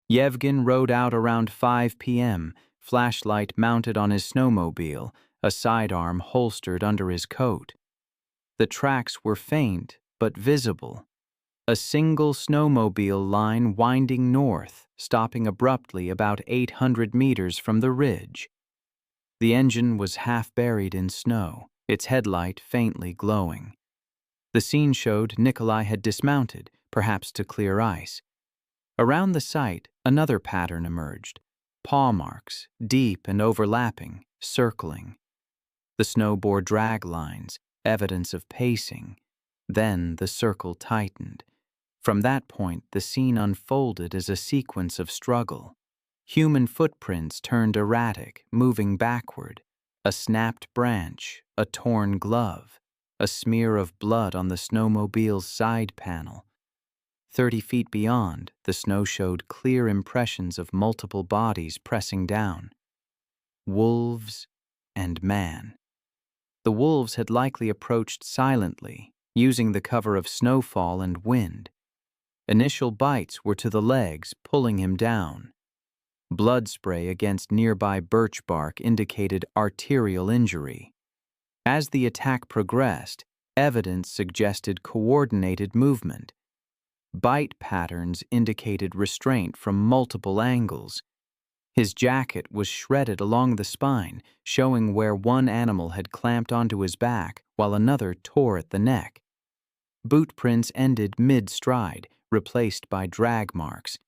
Yevgen rode out around 5 p.m., flashlight mounted on his snowmobile, a sidearm holstered under his coat. The tracks were faint but visible. A single snowmobile line winding north, stopping abruptly about 800 meters from the ridge. The engine was half buried in snow, its headlight faintly glowing. The scene showed Nikolai had dismounted, perhaps to clear ice. Around the site, another pattern emerged: paw marks, deep and overlapping, circling. The snow bore drag lines, evidence of pacing. Then the circle tightened. From that point, the scene unfolded as a sequence of struggle. Human footprints turned erratic, moving backward. A snapped branch, a torn glove, a smear of blood on the snowmobile's side panel. 30 feet beyond, the snow showed clear impressions of multiple bodies pressing down. Wolves and man. The wolves had likely approached silently, using the cover of snowfall and wind. Initial bites were to the legs, pulling him down. Blood spray against nearby birch bark indicated arterial injury. As the attack progressed, evidence suggested coordinated movement. Bite patterns indicated restraint from multiple angles. His jacket was shredded along the spine, showing where one animal had clamped onto his back while another tore at the neck. Boot prints ended mid-stride, replaced by drag marks.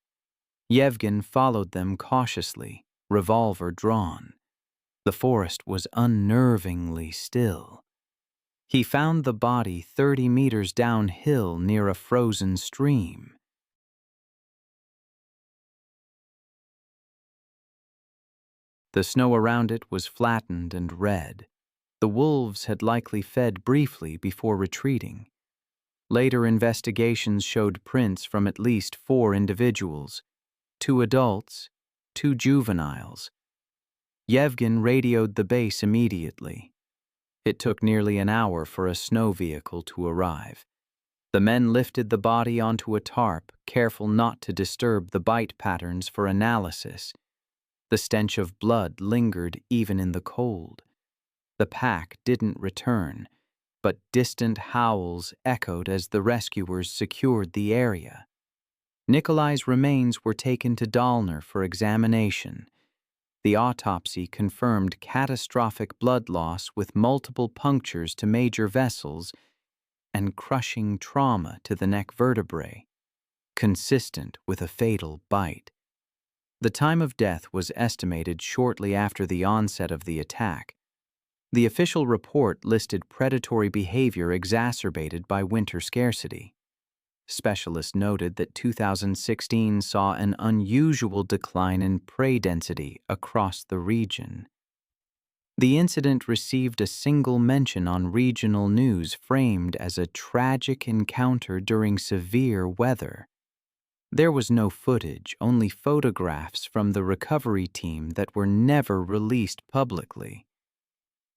Yevgen followed them cautiously, revolver drawn. The forest was unnervingly still. He found the body 30 meters downhill near a frozen stream. The snow around it was flattened and red. The wolves had likely fed briefly before retreating. Later investigations showed prints from at least 4 individuals, 2 adults, 2 juveniles. Yevgen radioed the base immediately. It took nearly an hour for a snow vehicle to arrive. The men lifted the body onto a tarp, careful not to disturb the bite patterns for analysis. The stench of blood lingered even in the cold. The pack didn't return, but distant howls echoed as the rescuers secured the area. Nikolai's remains were taken to Dalner for examination. The autopsy confirmed catastrophic blood loss with multiple punctures to major vessels and crushing trauma to the neck vertebrae, consistent with a fatal bite. The time of death was estimated shortly after the onset of the attack. The official report listed predatory behavior exacerbated by winter scarcity. Specialists noted that 2016 saw an unusual decline in prey density across the region. The incident received a single mention on regional news framed as a tragic encounter during severe weather. There was no footage, only photographs from the recovery team that were never released publicly.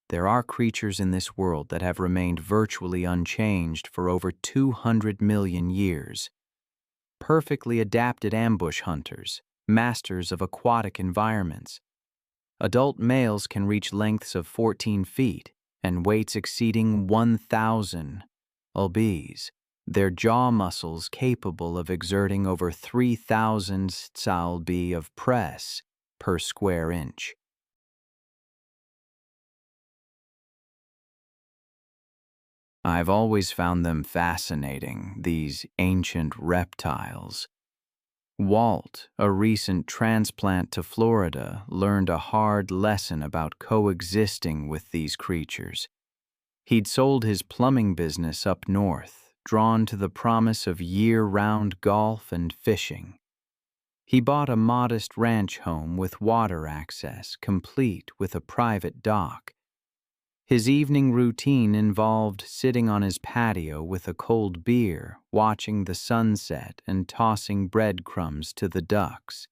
There are creatures in this world that have remained virtually unchanged for over 200 million years. Perfectly adapted ambush hunters, masters of aquatic environments. Adult males can reach lengths of 14 feet and weights exceeding 1,000 lbs. Their jaw muscles capable of exerting over 3,000 lb of press per square inch. I've always found them fascinating, these ancient reptiles. Walt, a recent transplant to Florida, learned a hard lesson about coexisting with these creatures. He'd sold his plumbing business up north, drawn to the promise of year-round golf and fishing. He bought a modest ranch home with water access, complete with a private dock. His evening routine involved sitting on his patio with a cold beer, watching the sunset and tossing breadcrumbs to the ducks.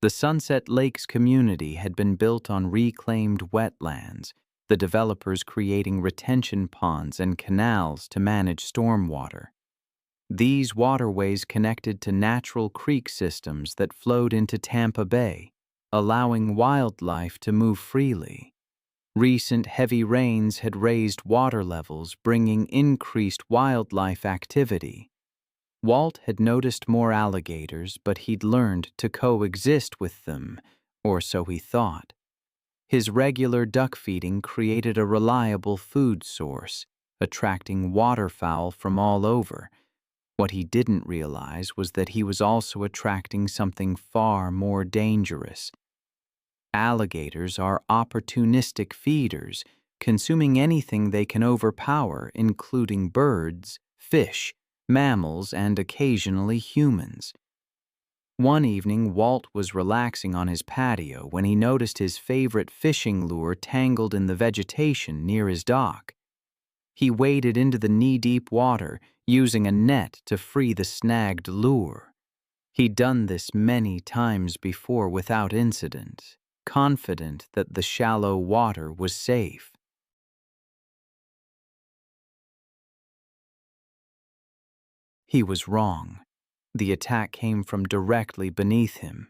The Sunset Lakes community had been built on reclaimed wetlands, the developers creating retention ponds and canals to manage stormwater. These waterways connected to natural creek systems that flowed into Tampa Bay, allowing wildlife to move freely. Recent heavy rains had raised water levels, bringing increased wildlife activity. Walt had noticed more alligators, but he'd learned to coexist with them, or so he thought. His regular duck feeding created a reliable food source, attracting waterfowl from all over. What he didn't realize was that he was also attracting something far more dangerous. Alligators are opportunistic feeders, consuming anything they can overpower, including birds, fish, mammals, and occasionally humans. One evening, Walt was relaxing on his patio when he noticed his favorite fishing lure tangled in the vegetation near his dock. He waded into the knee-deep water, using a net to free the snagged lure. He'd done this many times before without incident, confident that the shallow water was safe. He was wrong. The attack came from directly beneath him.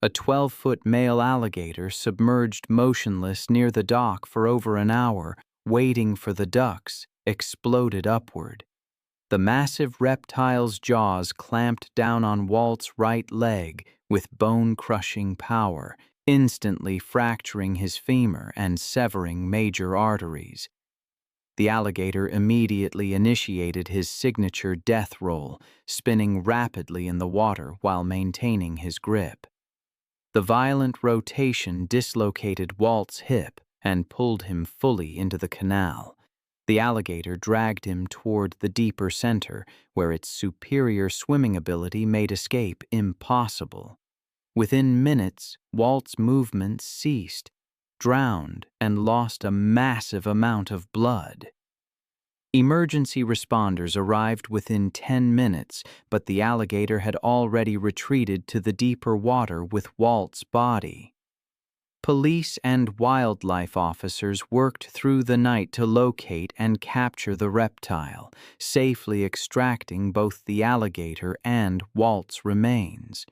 A 12-foot male alligator submerged motionless near the dock for over an hour, waiting for the ducks, exploded upward. The massive reptile's jaws clamped down on Walt's right leg with bone-crushing power, instantly fracturing his femur and severing major arteries. The alligator immediately initiated his signature death roll, spinning rapidly in the water while maintaining his grip. The violent rotation dislocated Walt's hip and pulled him fully into the canal. The alligator dragged him toward the deeper center, where its superior swimming ability made escape impossible. Within minutes, Walt's movements ceased. drowned, and lost a massive amount of blood. Emergency responders arrived within 10 minutes, but the alligator had already retreated to the deeper water with Walt's body. Police and wildlife officers worked through the night to locate and capture the reptile, safely extracting both the alligator and Walt's remains.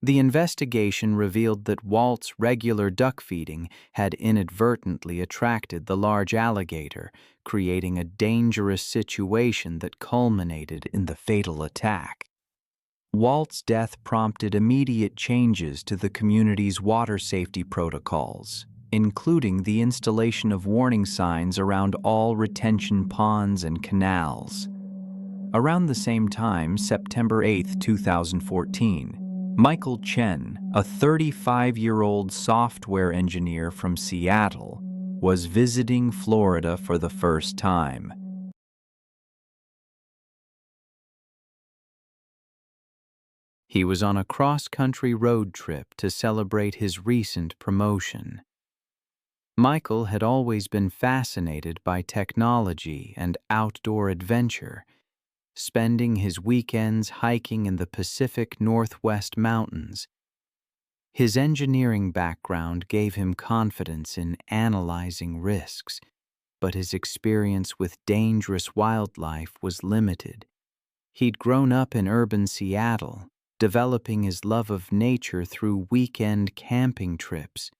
The investigation revealed that Walt's regular duck feeding had inadvertently attracted the large alligator, creating a dangerous situation that culminated in the fatal attack. Walt's death prompted immediate changes to the community's water safety protocols, including the installation of warning signs around all retention ponds and canals. Around the same time, September 8, 2014, Michael Chen, a 35-year-old software engineer from Seattle, was visiting Florida for the first time. He was on a cross-country road trip to celebrate his recent promotion. Michael had always been fascinated by technology and outdoor adventure, spending his weekends hiking in the Pacific Northwest mountains. His engineering background gave him confidence in analyzing risks, but his experience with dangerous wildlife was limited. He'd grown up in urban Seattle, developing his love of nature through weekend camping trips.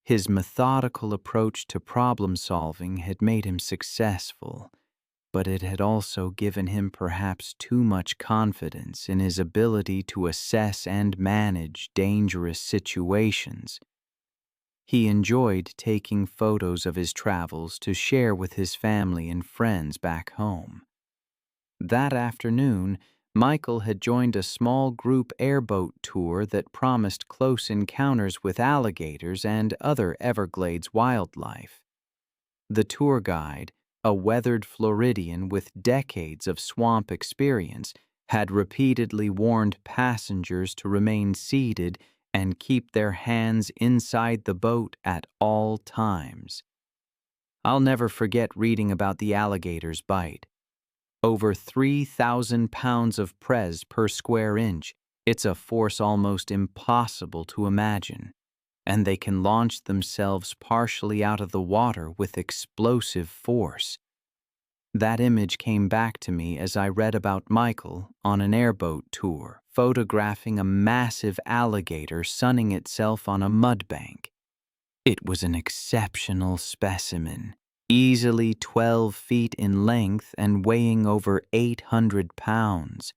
His methodical approach to problem-solving had made him successful, but it had also given him perhaps too much confidence in his ability to assess and manage dangerous situations. He enjoyed taking photos of his travels to share with his family and friends back home. That afternoon, Michael had joined a small group airboat tour that promised close encounters with alligators and other Everglades wildlife. The tour guide, a weathered Floridian with decades of swamp experience, had repeatedly warned passengers to remain seated and keep their hands inside the boat at all times. I'll never forget reading about the alligator's bite. Over 3,000 pounds of pres per square inch, it's a force almost impossible to imagine, and they can launch themselves partially out of the water with explosive force. That image came back to me as I read about Michael on an airboat tour, photographing a massive alligator sunning itself on a mud bank. It was an exceptional specimen, easily 12 feet in length and weighing over 800 pounds.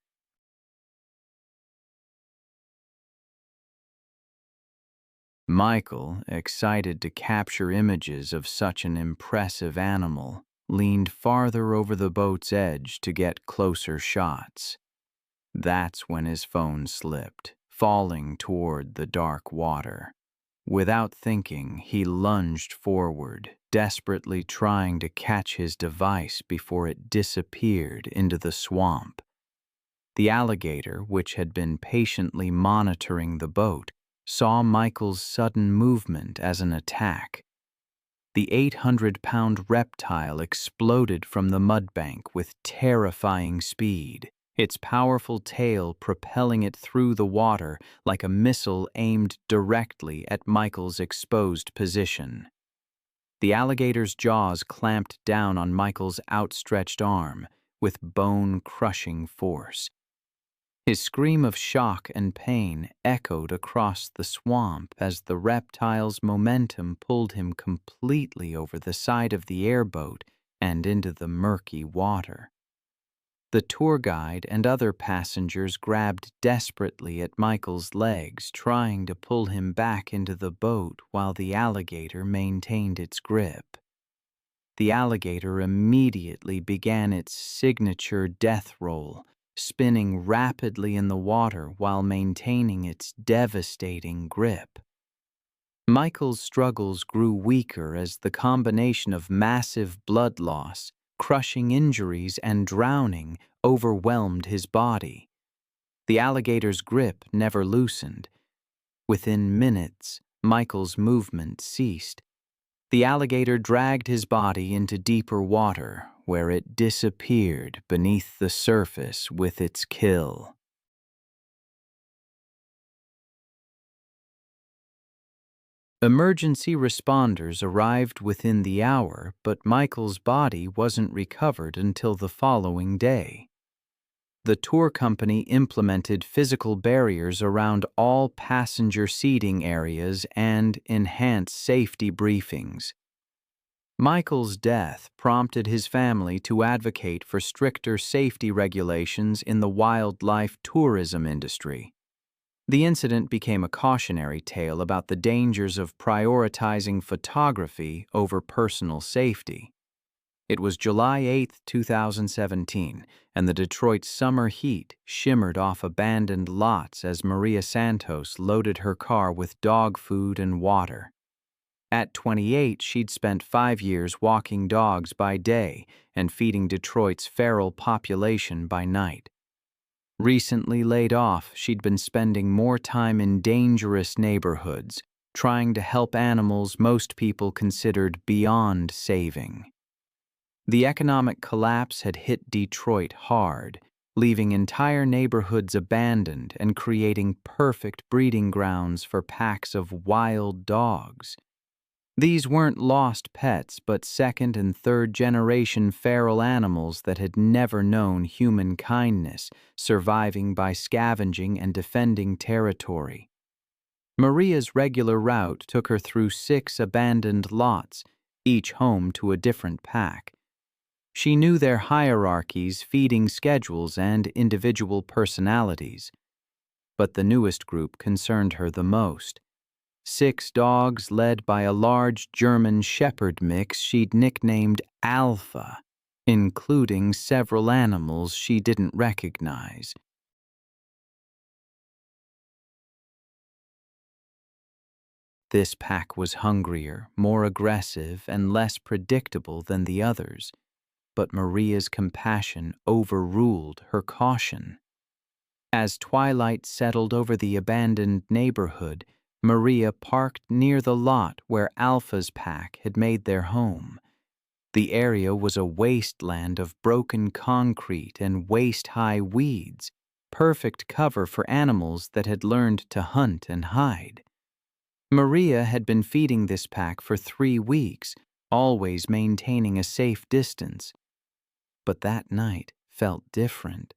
Michael, excited to capture images of such an impressive animal, leaned farther over the boat's edge to get closer shots. That's when his phone slipped, falling toward the dark water. Without thinking, he lunged forward, desperately trying to catch his device before it disappeared into the swamp. The alligator, which had been patiently monitoring the boat, saw Michael's sudden movement as an attack. The 800-pound reptile exploded from the mudbank with terrifying speed, its powerful tail propelling it through the water like a missile aimed directly at Michael's exposed position. The alligator's jaws clamped down on Michael's outstretched arm with bone-crushing force. His scream of shock and pain echoed across the swamp as the reptile's momentum pulled him completely over the side of the airboat and into the murky water. The tour guide and other passengers grabbed desperately at Michael's legs, trying to pull him back into the boat while the alligator maintained its grip. The alligator immediately began its signature death roll, spinning rapidly in the water while maintaining its devastating grip. Michael's struggles grew weaker as the combination of massive blood loss, crushing injuries, and drowning overwhelmed his body. The alligator's grip never loosened. Within minutes, Michael's movement ceased. The alligator dragged his body into deeper water, where it disappeared beneath the surface with its kill. Emergency responders arrived within the hour, but Michael's body wasn't recovered until the following day. The tour company implemented physical barriers around all passenger seating areas and enhanced safety briefings. Michael's death prompted his family to advocate for stricter safety regulations in the wildlife tourism industry. The incident became a cautionary tale about the dangers of prioritizing photography over personal safety. It was July 8, 2017, and the Detroit summer heat shimmered off abandoned lots as Maria Santos loaded her car with dog food and water. At 28, she'd spent 5 years walking dogs by day and feeding Detroit's feral population by night. Recently laid off, she'd been spending more time in dangerous neighborhoods, trying to help animals most people considered beyond saving. The economic collapse had hit Detroit hard, leaving entire neighborhoods abandoned and creating perfect breeding grounds for packs of wild dogs. These weren't lost pets, but second- and third-generation feral animals that had never known human kindness, surviving by scavenging and defending territory. Maria's regular route took her through 6 abandoned lots, each home to a different pack. She knew their hierarchies, feeding schedules, and individual personalities. But the newest group concerned her the most. 6 dogs led by a large German Shepherd mix she'd nicknamed Alpha, including several animals she didn't recognize. This pack was hungrier, more aggressive, and less predictable than the others, but Maria's compassion overruled her caution. As twilight settled over the abandoned neighborhood, Maria parked near the lot where Alpha's pack had made their home. The area was a wasteland of broken concrete and waist-high weeds, perfect cover for animals that had learned to hunt and hide. Maria had been feeding this pack for 3 weeks, always maintaining a safe distance. But that night felt different.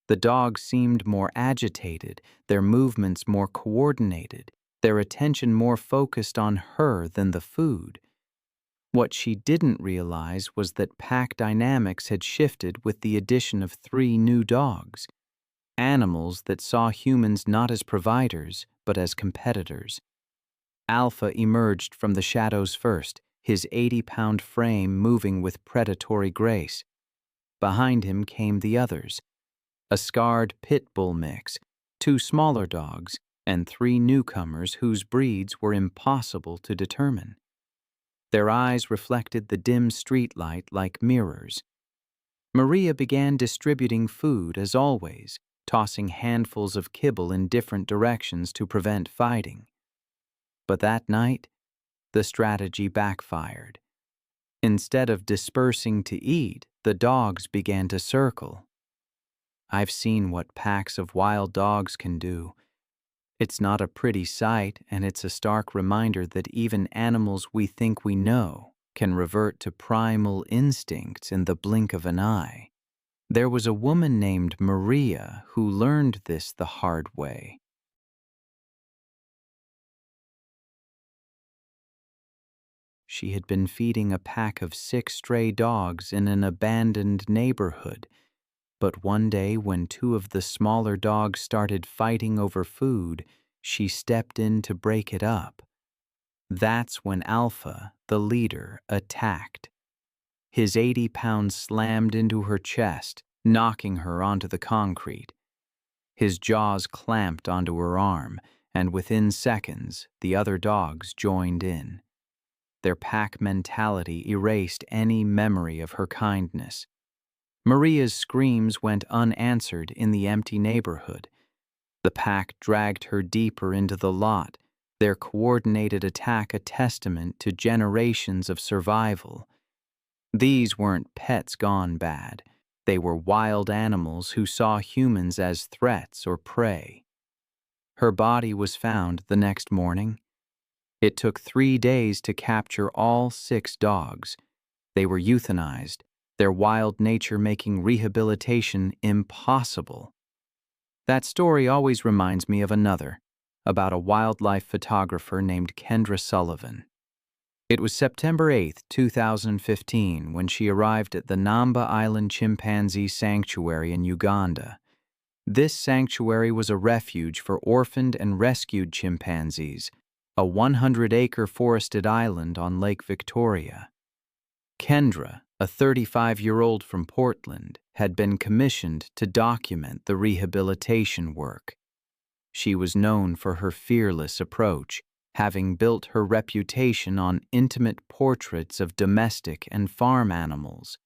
The dogs seemed more agitated, their movements more coordinated, their attention more focused on her than the food. What she didn't realize was that pack dynamics had shifted with the addition of 3 new dogs, animals that saw humans not as providers, but as competitors. Alpha emerged from the shadows first, his 80-pound frame moving with predatory grace. Behind him came the others, a scarred pit bull mix, 2 smaller dogs, and 3 newcomers whose breeds were impossible to determine. Their eyes reflected the dim streetlight like mirrors. Maria began distributing food as always, tossing handfuls of kibble in different directions to prevent fighting. But that night, the strategy backfired. Instead of dispersing to eat, the dogs began to circle. I've seen what packs of wild dogs can do. It's not a pretty sight, and it's a stark reminder that even animals we think we know can revert to primal instincts in the blink of an eye. There was a woman named Maria who learned this the hard way. She had been feeding a pack of 6 stray dogs in an abandoned neighborhood. But one day when 2 of the smaller dogs started fighting over food, she stepped in to break it up. That's when Alpha, the leader, attacked. His 80 pounds slammed into her chest, knocking her onto the concrete. His jaws clamped onto her arm, and within seconds, the other dogs joined in. Their pack mentality erased any memory of her kindness. Maria's screams went unanswered in the empty neighborhood. The pack dragged her deeper into the lot, their coordinated attack a testament to generations of survival. These weren't pets gone bad. They were wild animals who saw humans as threats or prey. Her body was found the next morning. It took 3 days to capture all 6 dogs. They were euthanized, their wild nature making rehabilitation impossible. That story always reminds me of another, about a wildlife photographer named Kendra Sullivan. It was September 8, 2015, when she arrived at the Namba Island Chimpanzee Sanctuary in Uganda. This sanctuary was a refuge for orphaned and rescued chimpanzees, a 100-acre forested island on Lake Victoria. Kendra, a 35-year-old from Portland, had been commissioned to document the rehabilitation work. She was known for her fearless approach, having built her reputation on intimate portraits of domestic and farm animals.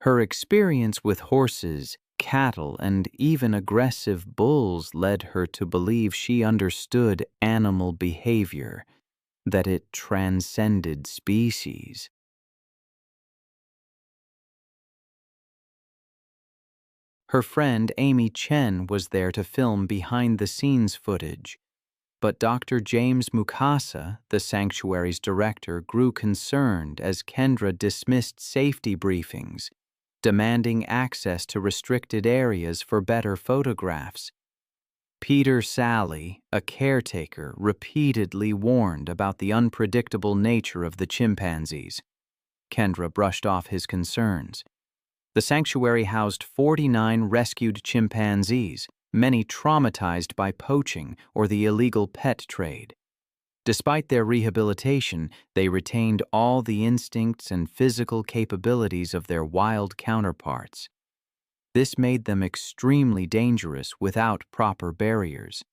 Her experience with horses, cattle, and even aggressive bulls led her to believe she understood animal behavior, that it transcended species. Her friend Amy Chen was there to film behind-the-scenes footage, but Dr. James Mukasa, the sanctuary's director, grew concerned as Kendra dismissed safety briefings, demanding access to restricted areas for better photographs. Peter Sally, a caretaker, repeatedly warned about the unpredictable nature of the chimpanzees. Kendra brushed off his concerns. The sanctuary housed 49 rescued chimpanzees, many traumatized by poaching or the illegal pet trade. Despite their rehabilitation, they retained all the instincts and physical capabilities of their wild counterparts. This made them extremely dangerous without proper barriers.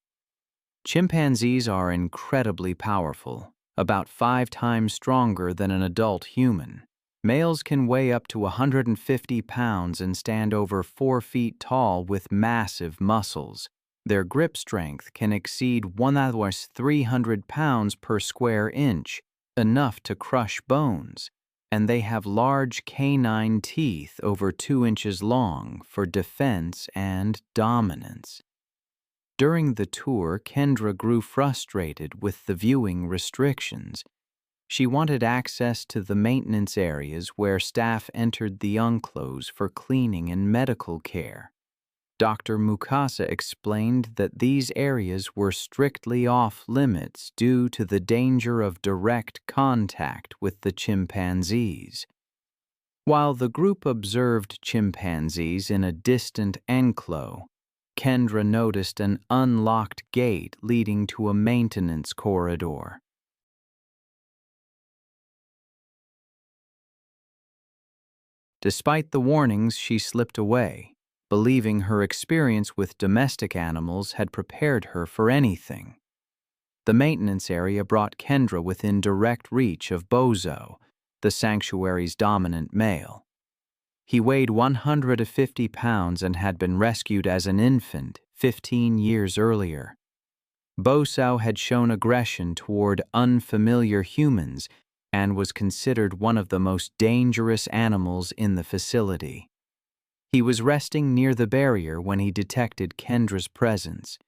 Chimpanzees are incredibly powerful, about 5 times stronger than an adult human. Males can weigh up to 150 pounds and stand over 4 feet tall with massive muscles. Their grip strength can exceed 1,300 pounds per square inch, enough to crush bones, and they have large canine teeth over 2 inches long for defense and dominance. During the tour, Kendra grew frustrated with the viewing restrictions. She wanted access to the maintenance areas where staff entered the enclosure for cleaning and medical care. Dr. Mukasa explained that these areas were strictly off-limits due to the danger of direct contact with the chimpanzees. While the group observed chimpanzees in a distant enclosure, Kendra noticed an unlocked gate leading to a maintenance corridor. Despite the warnings, she slipped away, believing her experience with domestic animals had prepared her for anything. The maintenance area brought Kendra within direct reach of Bozo, the sanctuary's dominant male. He weighed 150 pounds and had been rescued as an infant 15 years earlier. Bozo had shown aggression toward unfamiliar humans and was considered one of the most dangerous animals in the facility. He was resting near the barrier when he detected Kendra's presence.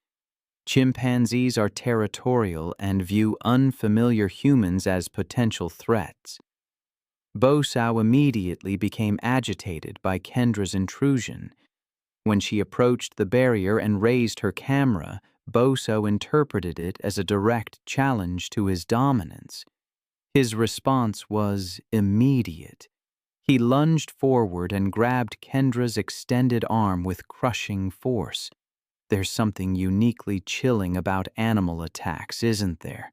Chimpanzees are territorial and view unfamiliar humans as potential threats. Bozo immediately became agitated by Kendra's intrusion. When she approached the barrier and raised her camera, Bozo interpreted it as a direct challenge to his dominance. His response was immediate. He lunged forward and grabbed Kendra's extended arm with crushing force. There's something uniquely chilling about animal attacks, isn't there?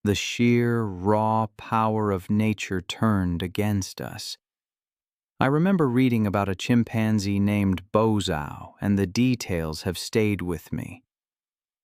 The sheer, raw power of nature turned against us. I remember reading about a chimpanzee named Bozo, and the details have stayed with me.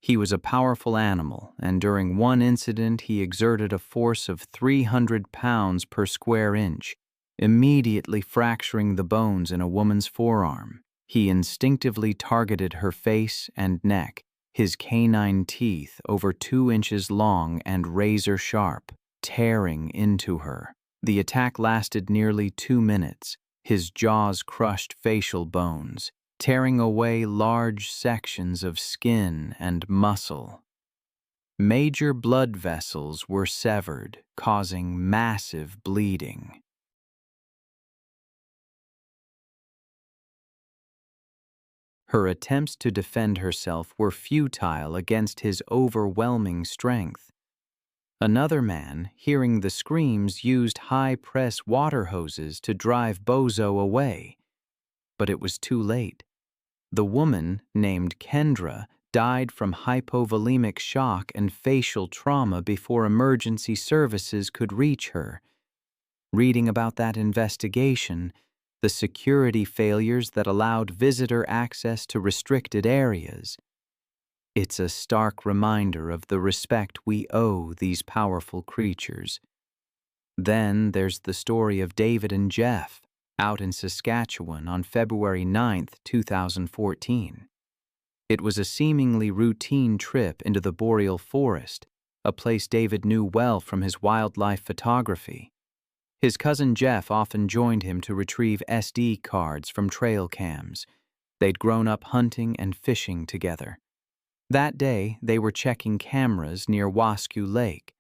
He was a powerful animal, and during one incident he exerted a force of 300 pounds per square inch, immediately fracturing the bones in a woman's forearm. He instinctively targeted her face and neck, his canine teeth over 2 inches long and razor-sharp, tearing into her. The attack lasted nearly 2 minutes. His jaws crushed facial bones, tearing away large sections of skin and muscle. Major blood vessels were severed, causing massive bleeding. Her attempts to defend herself were futile against his overwhelming strength. Another man, hearing the screams, used high-press water hoses to drive Bozo away. But it was too late. The woman, named Kendra, died from hypovolemic shock and facial trauma before emergency services could reach her. Reading about that investigation, the security failures that allowed visitor access to restricted areas, it's a stark reminder of the respect we owe these powerful creatures. Then there's the story of David and Jeff, out in Saskatchewan on February 9, 2014. It was a seemingly routine trip into the boreal forest, a place David knew well from his wildlife photography. His cousin Jeff often joined him to retrieve SD cards from trail cams. They'd grown up hunting and fishing together. That day, they were checking cameras near Wascue Lake.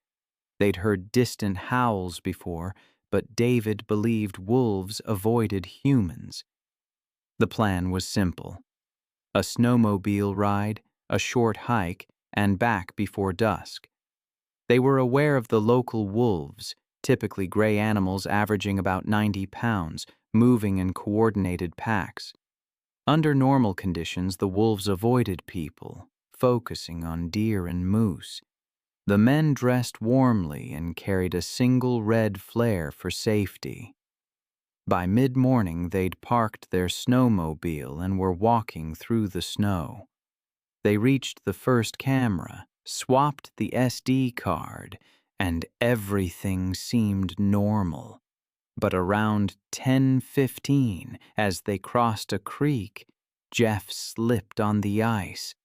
They'd heard distant howls before, but David believed wolves avoided humans. The plan was simple: a snowmobile ride, a short hike, and back before dusk. They were aware of the local wolves, typically gray animals averaging about 90 pounds, moving in coordinated packs. Under normal conditions, the wolves avoided people, focusing on deer and moose. The men dressed warmly and carried a single red flare for safety. By mid-morning, they'd parked their snowmobile and were walking through the snow. They reached the first camera, swapped the SD card, and everything seemed normal. But around 10:15, as they crossed a creek, Jeff slipped on the ice.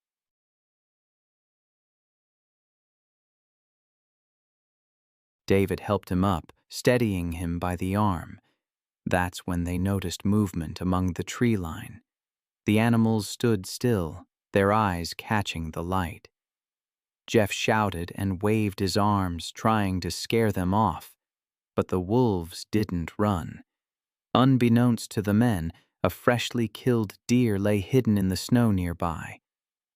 David helped him up, steadying him by the arm. That's when they noticed movement among the tree line. The animals stood still, their eyes catching the light. Jeff shouted and waved his arms, trying to scare them off, but the wolves didn't run. Unbeknownst to the men, a freshly killed deer lay hidden in the snow nearby.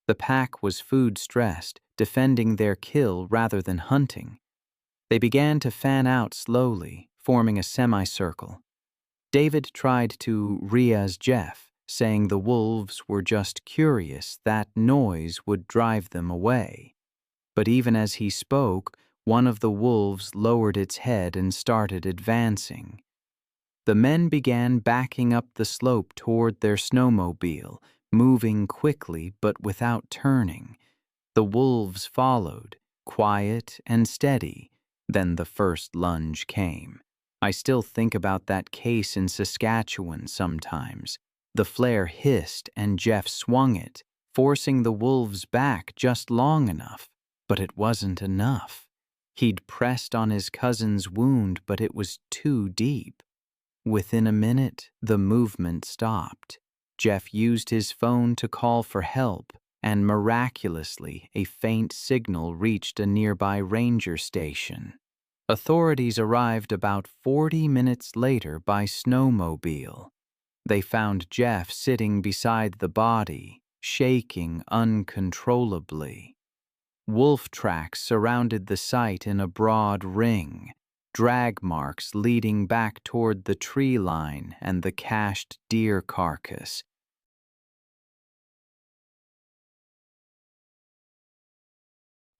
The pack was food-stressed, defending their kill rather than hunting. They began to fan out slowly, forming a semicircle. David tried to reassure Jeff, saying the wolves were just curious that noise would drive them away. But even as he spoke, one of the wolves lowered its head and started advancing. The men began backing up the slope toward their snowmobile, moving quickly but without turning. The wolves followed, quiet and steady. Then the first lunge came. I still think about that case in Saskatchewan sometimes. The flare hissed and Jeff swung it, forcing the wolves back just long enough. But it wasn't enough. He'd pressed on his cousin's wound, but it was too deep. Within a minute, the movement stopped. Jeff used his phone to call for help, and miraculously, a faint signal reached a nearby ranger station. Authorities arrived about 40 minutes later by snowmobile. They found Jeff sitting beside the body, shaking uncontrollably. Wolf tracks surrounded the site in a broad ring, drag marks leading back toward the tree line and the cached deer carcass.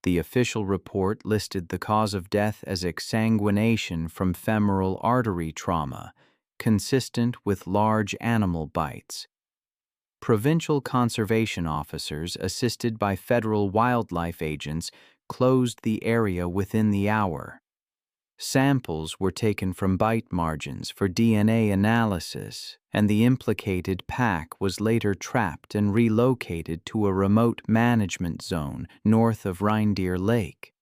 The official report listed the cause of death as exsanguination from femoral artery trauma, consistent with large animal bites. Provincial conservation officers, assisted by federal wildlife agents, closed the area within the hour. Samples were taken from bite margins for DNA analysis, and the implicated pack was later trapped and relocated to a remote management zone north of Reindeer Lake.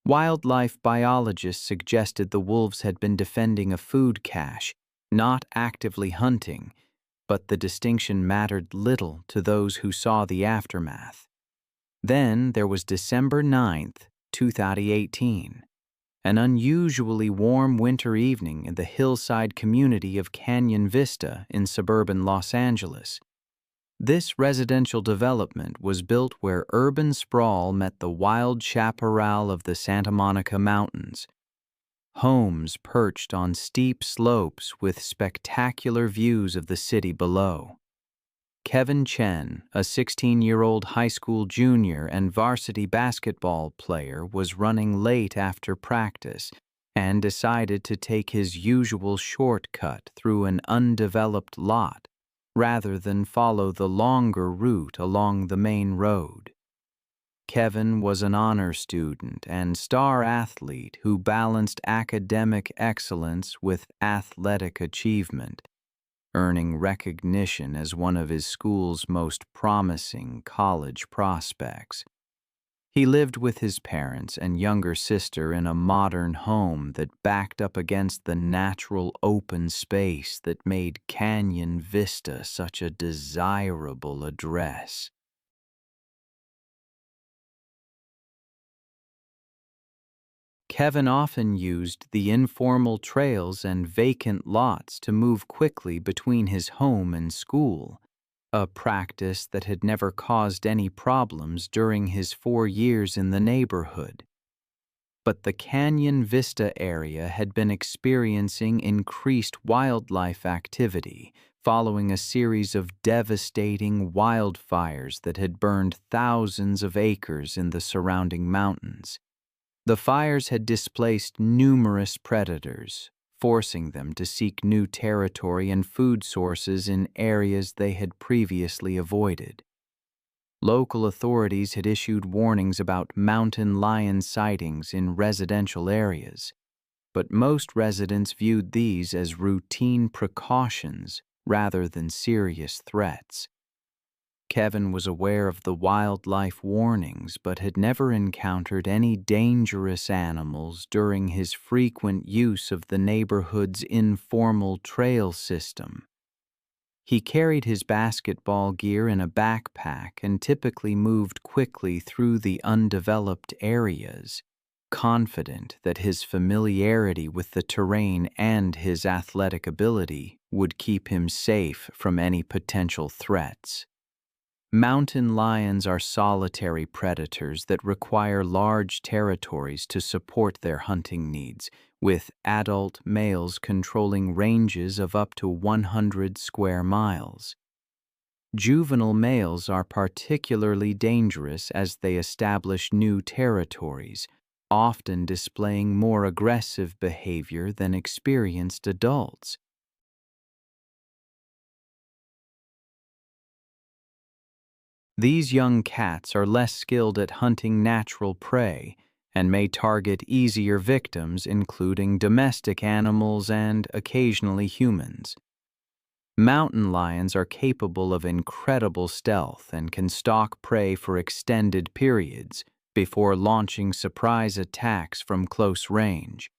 Wildlife biologists suggested the wolves had been defending a food cache, not actively hunting, but the distinction mattered little to those who saw the aftermath. Then there was December 9th, 2018. An unusually warm winter evening in the hillside community of Canyon Vista in suburban Los Angeles. This residential development was built where urban sprawl met the wild chaparral of the Santa Monica Mountains. Homes perched on steep slopes with spectacular views of the city below. Kevin Chen, a 16-year-old high school junior and varsity basketball player, was running late after practice and decided to take his usual shortcut through an undeveloped lot rather than follow the longer route along the main road. Kevin was an honor student and star athlete who balanced academic excellence with athletic achievement, earning recognition as one of his school's most promising college prospects. He lived with his parents and younger sister in a modern home that backed up against the natural open space that made Canyon Vista such a desirable address. Kevin often used the informal trails and vacant lots to move quickly between his home and school, a practice that had never caused any problems during his 4 years in the neighborhood. But the Canyon Vista area had been experiencing increased wildlife activity following a series of devastating wildfires that had burned thousands of acres in the surrounding mountains. The fires had displaced numerous predators, forcing them to seek new territory and food sources in areas they had previously avoided. Local authorities had issued warnings about mountain lion sightings in residential areas, but most residents viewed these as routine precautions rather than serious threats. Kevin was aware of the wildlife warnings but had never encountered any dangerous animals during his frequent use of the neighborhood's informal trail system. He carried his basketball gear in a backpack and typically moved quickly through the undeveloped areas, confident that his familiarity with the terrain and his athletic ability would keep him safe from any potential threats. Mountain lions are solitary predators that require large territories to support their hunting needs, with adult males controlling ranges of up to 100 square miles. Juvenile males are particularly dangerous as they establish new territories, often displaying more aggressive behavior than experienced adults. These young cats are less skilled at hunting natural prey and may target easier victims, including domestic animals and occasionally humans. Mountain lions are capable of incredible stealth and can stalk prey for extended periods before launching surprise attacks from close range.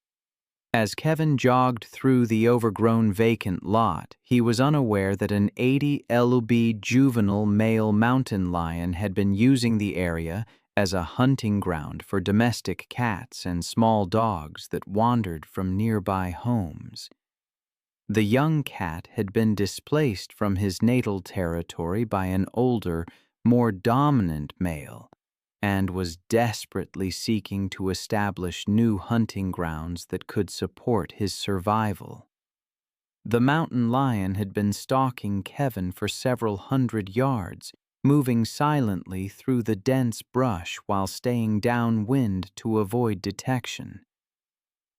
As Kevin jogged through the overgrown vacant lot, he was unaware that an 80 lb juvenile male mountain lion had been using the area as a hunting ground for domestic cats and small dogs that wandered from nearby homes. The young cat had been displaced from his natal territory by an older, more dominant male, and was desperately seeking to establish new hunting grounds that could support his survival. The mountain lion had been stalking Kevin for several hundred yards, moving silently through the dense brush while staying downwind to avoid detection.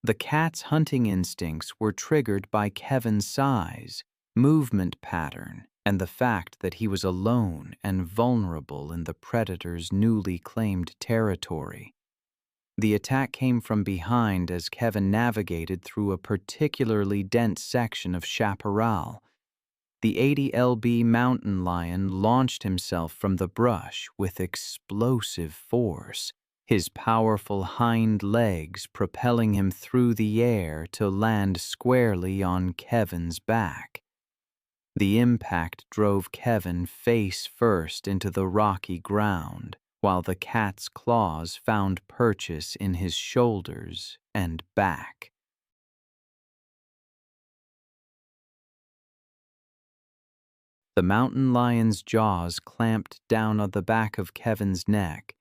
The cat's hunting instincts were triggered by Kevin's size, movement pattern, and the fact that he was alone and vulnerable in the predator's newly claimed territory. The attack came from behind as Kevin navigated through a particularly dense section of chaparral. The 80 lb mountain lion launched himself from the brush with explosive force, his powerful hind legs propelling him through the air to land squarely on Kevin's back. The impact drove Kevin face first into the rocky ground, while the cat's claws found purchase in his shoulders and back. The mountain lion's jaws clamped down on the back of Kevin's neck,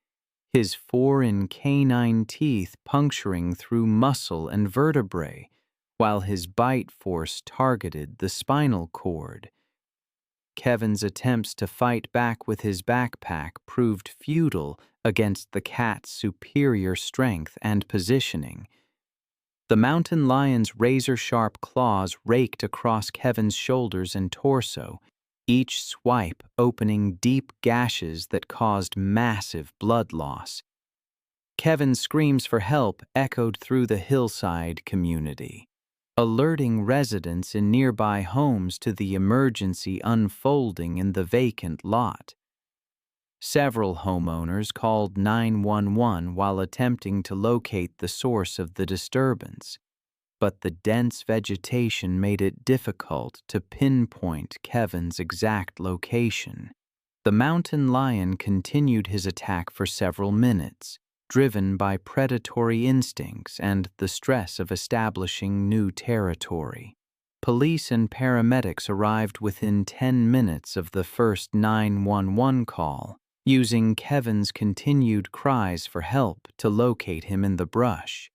his 4 canine teeth puncturing through muscle and vertebrae, while his bite force targeted the spinal cord. Kevin's attempts to fight back with his backpack proved futile against the cat's superior strength and positioning. The mountain lion's razor-sharp claws raked across Kevin's shoulders and torso, each swipe opening deep gashes that caused massive blood loss. Kevin's screams for help echoed through the hillside community, alerting residents in nearby homes to the emergency unfolding in the vacant lot. Several homeowners called 911 while attempting to locate the source of the disturbance, but the dense vegetation made it difficult to pinpoint Kevin's exact location. The mountain lion continued his attack for several minutes, driven by predatory instincts and the stress of establishing new territory. Police and paramedics arrived within 10 minutes of the first 911 call, using Kevin's continued cries for help to locate him in the brush.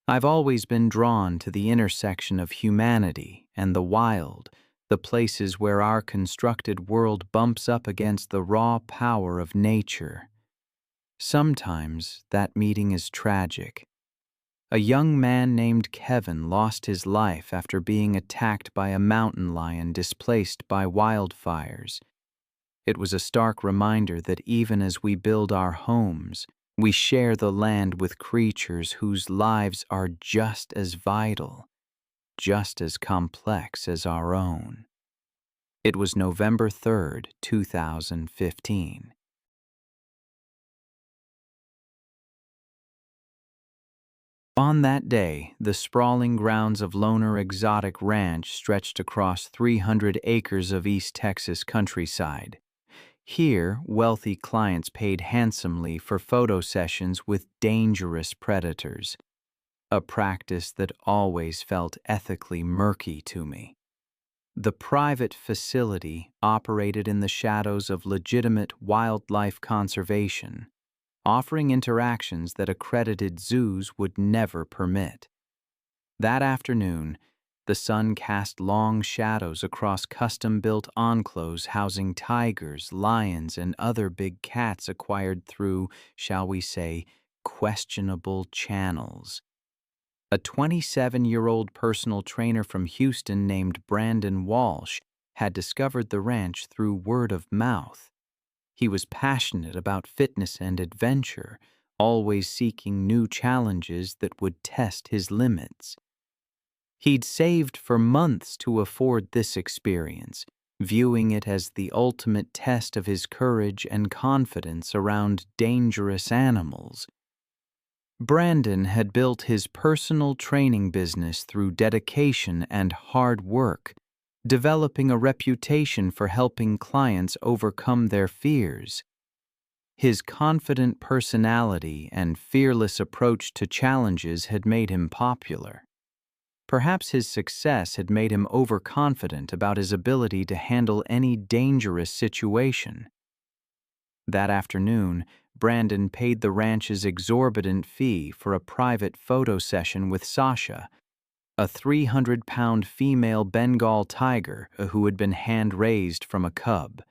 I've always been drawn to the intersection of humanity and the wild, the places where our constructed world bumps up against the raw power of nature. Sometimes that meeting is tragic. A young man named Kevin lost his life after being attacked by a mountain lion displaced by wildfires. It was a stark reminder that even as we build our homes, we share the land with creatures whose lives are just as vital, just as complex as our own. It was November 3rd, 2015. On that day, the sprawling grounds of Loner Exotic Ranch stretched across 300 acres of East Texas countryside. Here, wealthy clients paid handsomely for photo sessions with dangerous predators, a practice that always felt ethically murky to me. The private facility operated in the shadows of legitimate wildlife conservation, offering interactions that accredited zoos would never permit. That afternoon, the sun cast long shadows across custom-built encloses housing tigers, lions, and other big cats acquired through, shall we say, questionable channels. A 27-year-old personal trainer from Houston named Brandon Walsh had discovered the ranch through word of mouth. He was passionate about fitness and adventure, always seeking new challenges that would test his limits. He'd saved for months to afford this experience, viewing it as the ultimate test of his courage and confidence around dangerous animals. Brandon had built his personal training business through dedication and hard work, developing a reputation for helping clients overcome their fears. His confident personality and fearless approach to challenges had made him popular. Perhaps his success had made him overconfident about his ability to handle any dangerous situation. That afternoon, Brandon paid the ranch's exorbitant fee for a private photo session with Sasha, a 300-pound female Bengal tiger who had been hand-raised from a cub.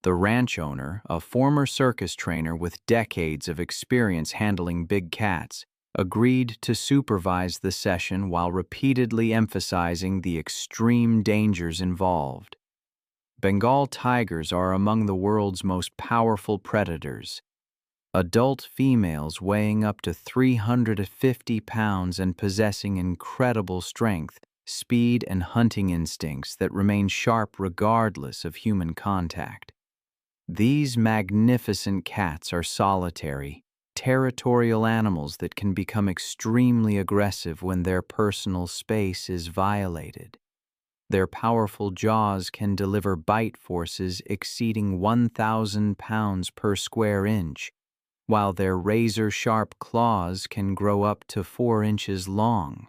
The ranch owner, a former circus trainer with decades of experience handling big cats, agreed to supervise the session while repeatedly emphasizing the extreme dangers involved. Bengal tigers are among the world's most powerful predators. Adult females weighing up to 350 pounds and possessing incredible strength, speed, and hunting instincts that remain sharp regardless of human contact. These magnificent cats are solitary, territorial animals that can become extremely aggressive when their personal space is violated. Their powerful jaws can deliver bite forces exceeding 1,000 pounds per square inch, while their razor-sharp claws can grow up to 4 inches long.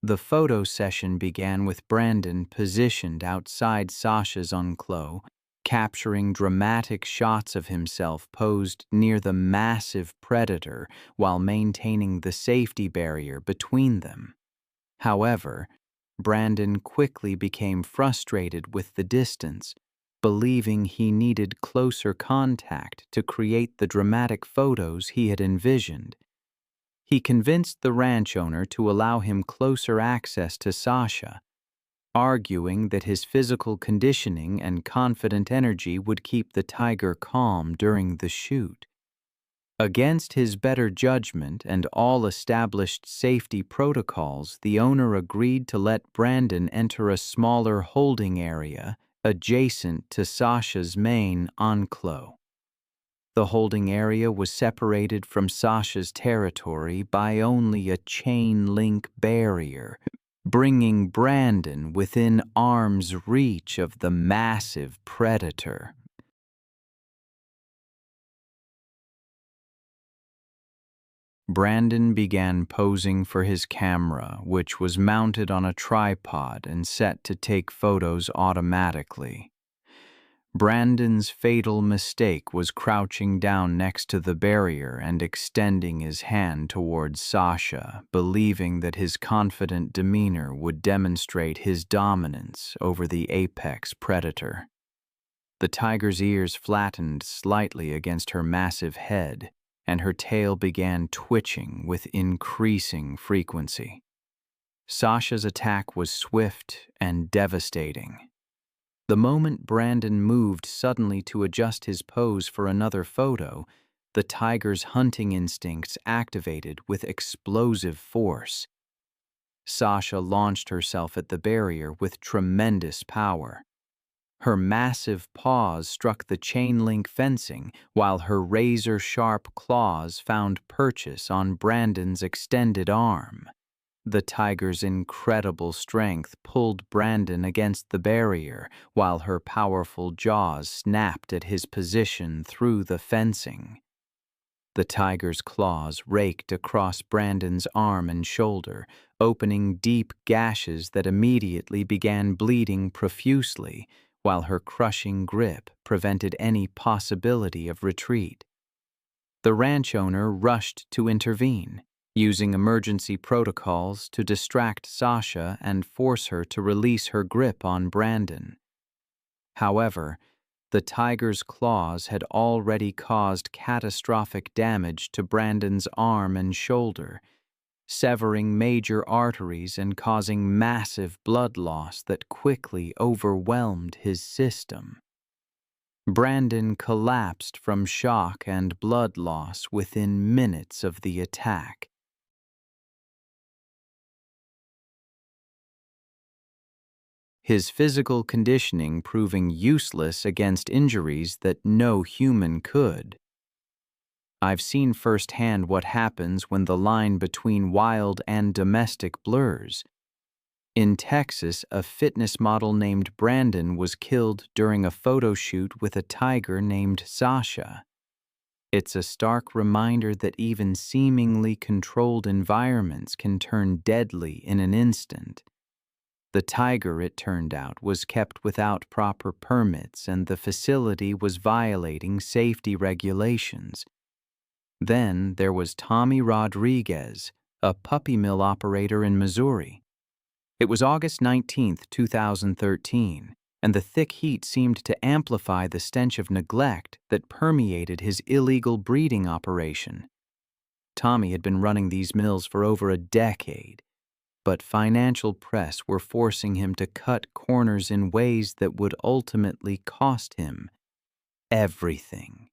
The photo session began with Brandon positioned outside Sasha's enclosure, capturing dramatic shots of himself posed near the massive predator while maintaining the safety barrier between them. However, Brandon quickly became frustrated with the distance, believing he needed closer contact to create the dramatic photos he had envisioned. He convinced the ranch owner to allow him closer access to Sasha, arguing that his physical conditioning and confident energy would keep the tiger calm during the shoot. Against his better judgment and all established safety protocols, the owner agreed to let Brandon enter a smaller holding area adjacent to Sasha's main enclosure. The holding area was separated from Sasha's territory by only a chain-link barrier, bringing Brandon within arm's reach of the massive predator. Brandon began posing for his camera, which was mounted on a tripod and set to take photos automatically. Brandon's fatal mistake was crouching down next to the barrier and extending his hand towards Sasha, believing that his confident demeanor would demonstrate his dominance over the apex predator. The tiger's ears flattened slightly against her massive head, and her tail began twitching with increasing frequency. Sasha's attack was swift and devastating. The moment Brandon moved suddenly to adjust his pose for another photo, the tiger's hunting instincts activated with explosive force. Sasha launched herself at the barrier with tremendous power. Her massive paws struck the chain-link fencing, while her razor-sharp claws found purchase on Brandon's extended arm. The tiger's incredible strength pulled Brandon against the barrier, while her powerful jaws snapped at his position through the fencing. The tiger's claws raked across Brandon's arm and shoulder, opening deep gashes that immediately began bleeding profusely, while her crushing grip prevented any possibility of retreat. The ranch owner rushed to intervene, using emergency protocols to distract Sasha and force her to release her grip on Brandon. However, the tiger's claws had already caused catastrophic damage to Brandon's arm and shoulder, severing major arteries and causing massive blood loss that quickly overwhelmed his system. Brandon collapsed from shock and blood loss within minutes of the attack. His physical conditioning proving useless against injuries that no human could. I've seen firsthand what happens when the line between wild and domestic blurs. In Texas, a fitness model named Brandon was killed during a photo shoot with a tiger named Sasha. It's a stark reminder that even seemingly controlled environments can turn deadly in an instant. The tiger, it turned out, was kept without proper permits, and the facility was violating safety regulations. Then there was Tommy Rodriguez, a puppy mill operator in Missouri. It was August 19, 2013, and the thick heat seemed to amplify the stench of neglect that permeated his illegal breeding operation. Tommy had been running these mills for over a decade. but financial press were forcing him to cut corners in ways that would ultimately cost him everything.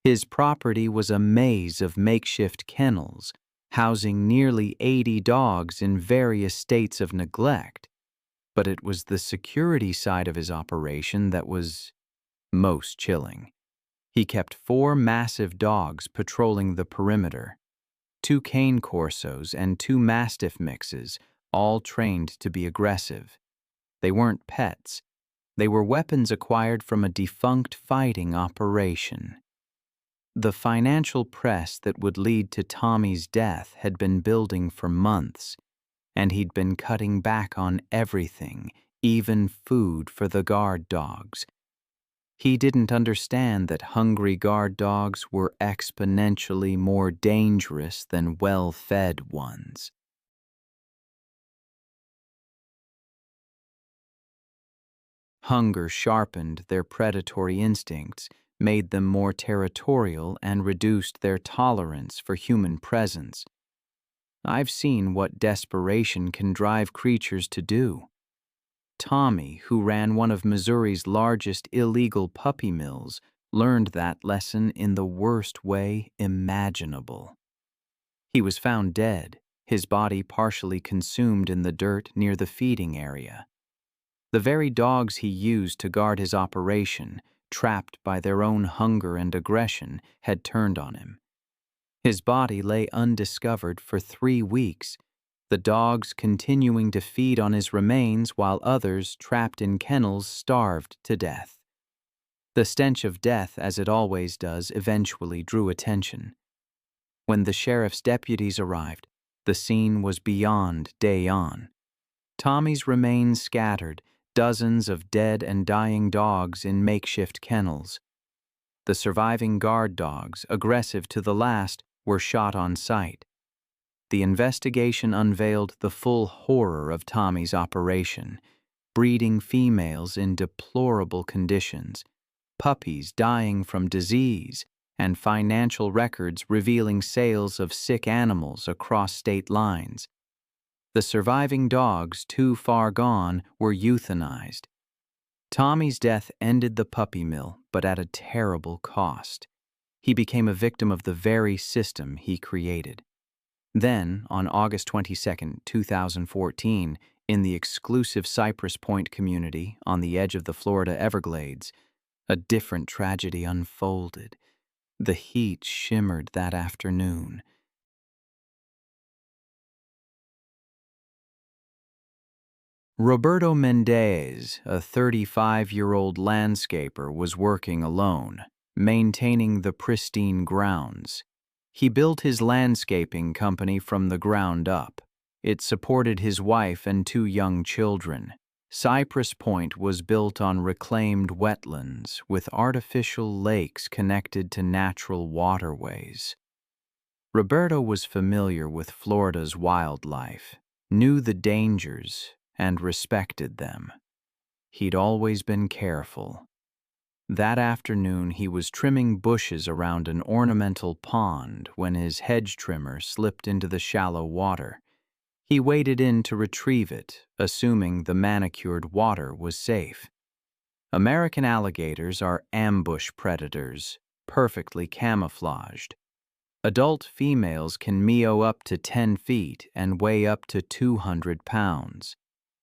His property was a maze of makeshift kennels, housing nearly 80 dogs in various states of neglect, but it was the security side of his operation that was most chilling. He kept 4 massive dogs patrolling the perimeter, 2 cane corsos and 2 mastiff mixes, all trained to be aggressive. They weren't pets. They were weapons acquired from a defunct fighting operation. The financial press that would lead to Tommy's death had been building for months, and he'd been cutting back on everything, even food for the guard dogs. He didn't understand that hungry guard dogs were exponentially more dangerous than well-fed ones. Hunger sharpened their predatory instincts, made them more territorial, and reduced their tolerance for human presence. I've seen what desperation can drive creatures to do. Tommy, who ran one of Missouri's largest illegal puppy mills, learned that lesson in the worst way imaginable. He was found dead, his body partially consumed in the dirt near the feeding area. The very dogs he used to guard his operation, trapped by their own hunger and aggression, had turned on him. His body lay undiscovered for 3 weeks, the dogs continuing to feed on his remains while others trapped in kennels starved to death. The stench of death, as it always does, eventually drew attention. When the sheriff's deputies arrived, the scene was beyond day on. Tommy's remains scattered, dozens of dead and dying dogs in makeshift kennels. The surviving guard dogs, aggressive to the last, were shot on sight. The investigation unveiled the full horror of Tommy's operation: breeding females in deplorable conditions, puppies dying from disease, and financial records revealing sales of sick animals across state lines. The surviving dogs, too far gone, were euthanized. Tommy's death ended the puppy mill, but at a terrible cost. He became a victim of the very system he created. Then, on August 22, 2014, in the exclusive Cypress Point community on the edge of the Florida Everglades, a different tragedy unfolded. The heat shimmered that afternoon. Roberto Mendez, a 35-year-old landscaper, was working alone, maintaining the pristine grounds. He built his landscaping company from the ground up. It supported his wife and 2 young children. Cypress Point was built on reclaimed wetlands with artificial lakes connected to natural waterways. Roberto was familiar with Florida's wildlife, knew the dangers, and respected them. He'd always been careful. That afternoon he was trimming bushes around an ornamental pond when his hedge trimmer slipped into the shallow water. He waded in to retrieve it, assuming the manicured water was safe. American alligators are ambush predators, perfectly camouflaged. Adult females can meow up to 10 feet and weigh up to 200 pounds.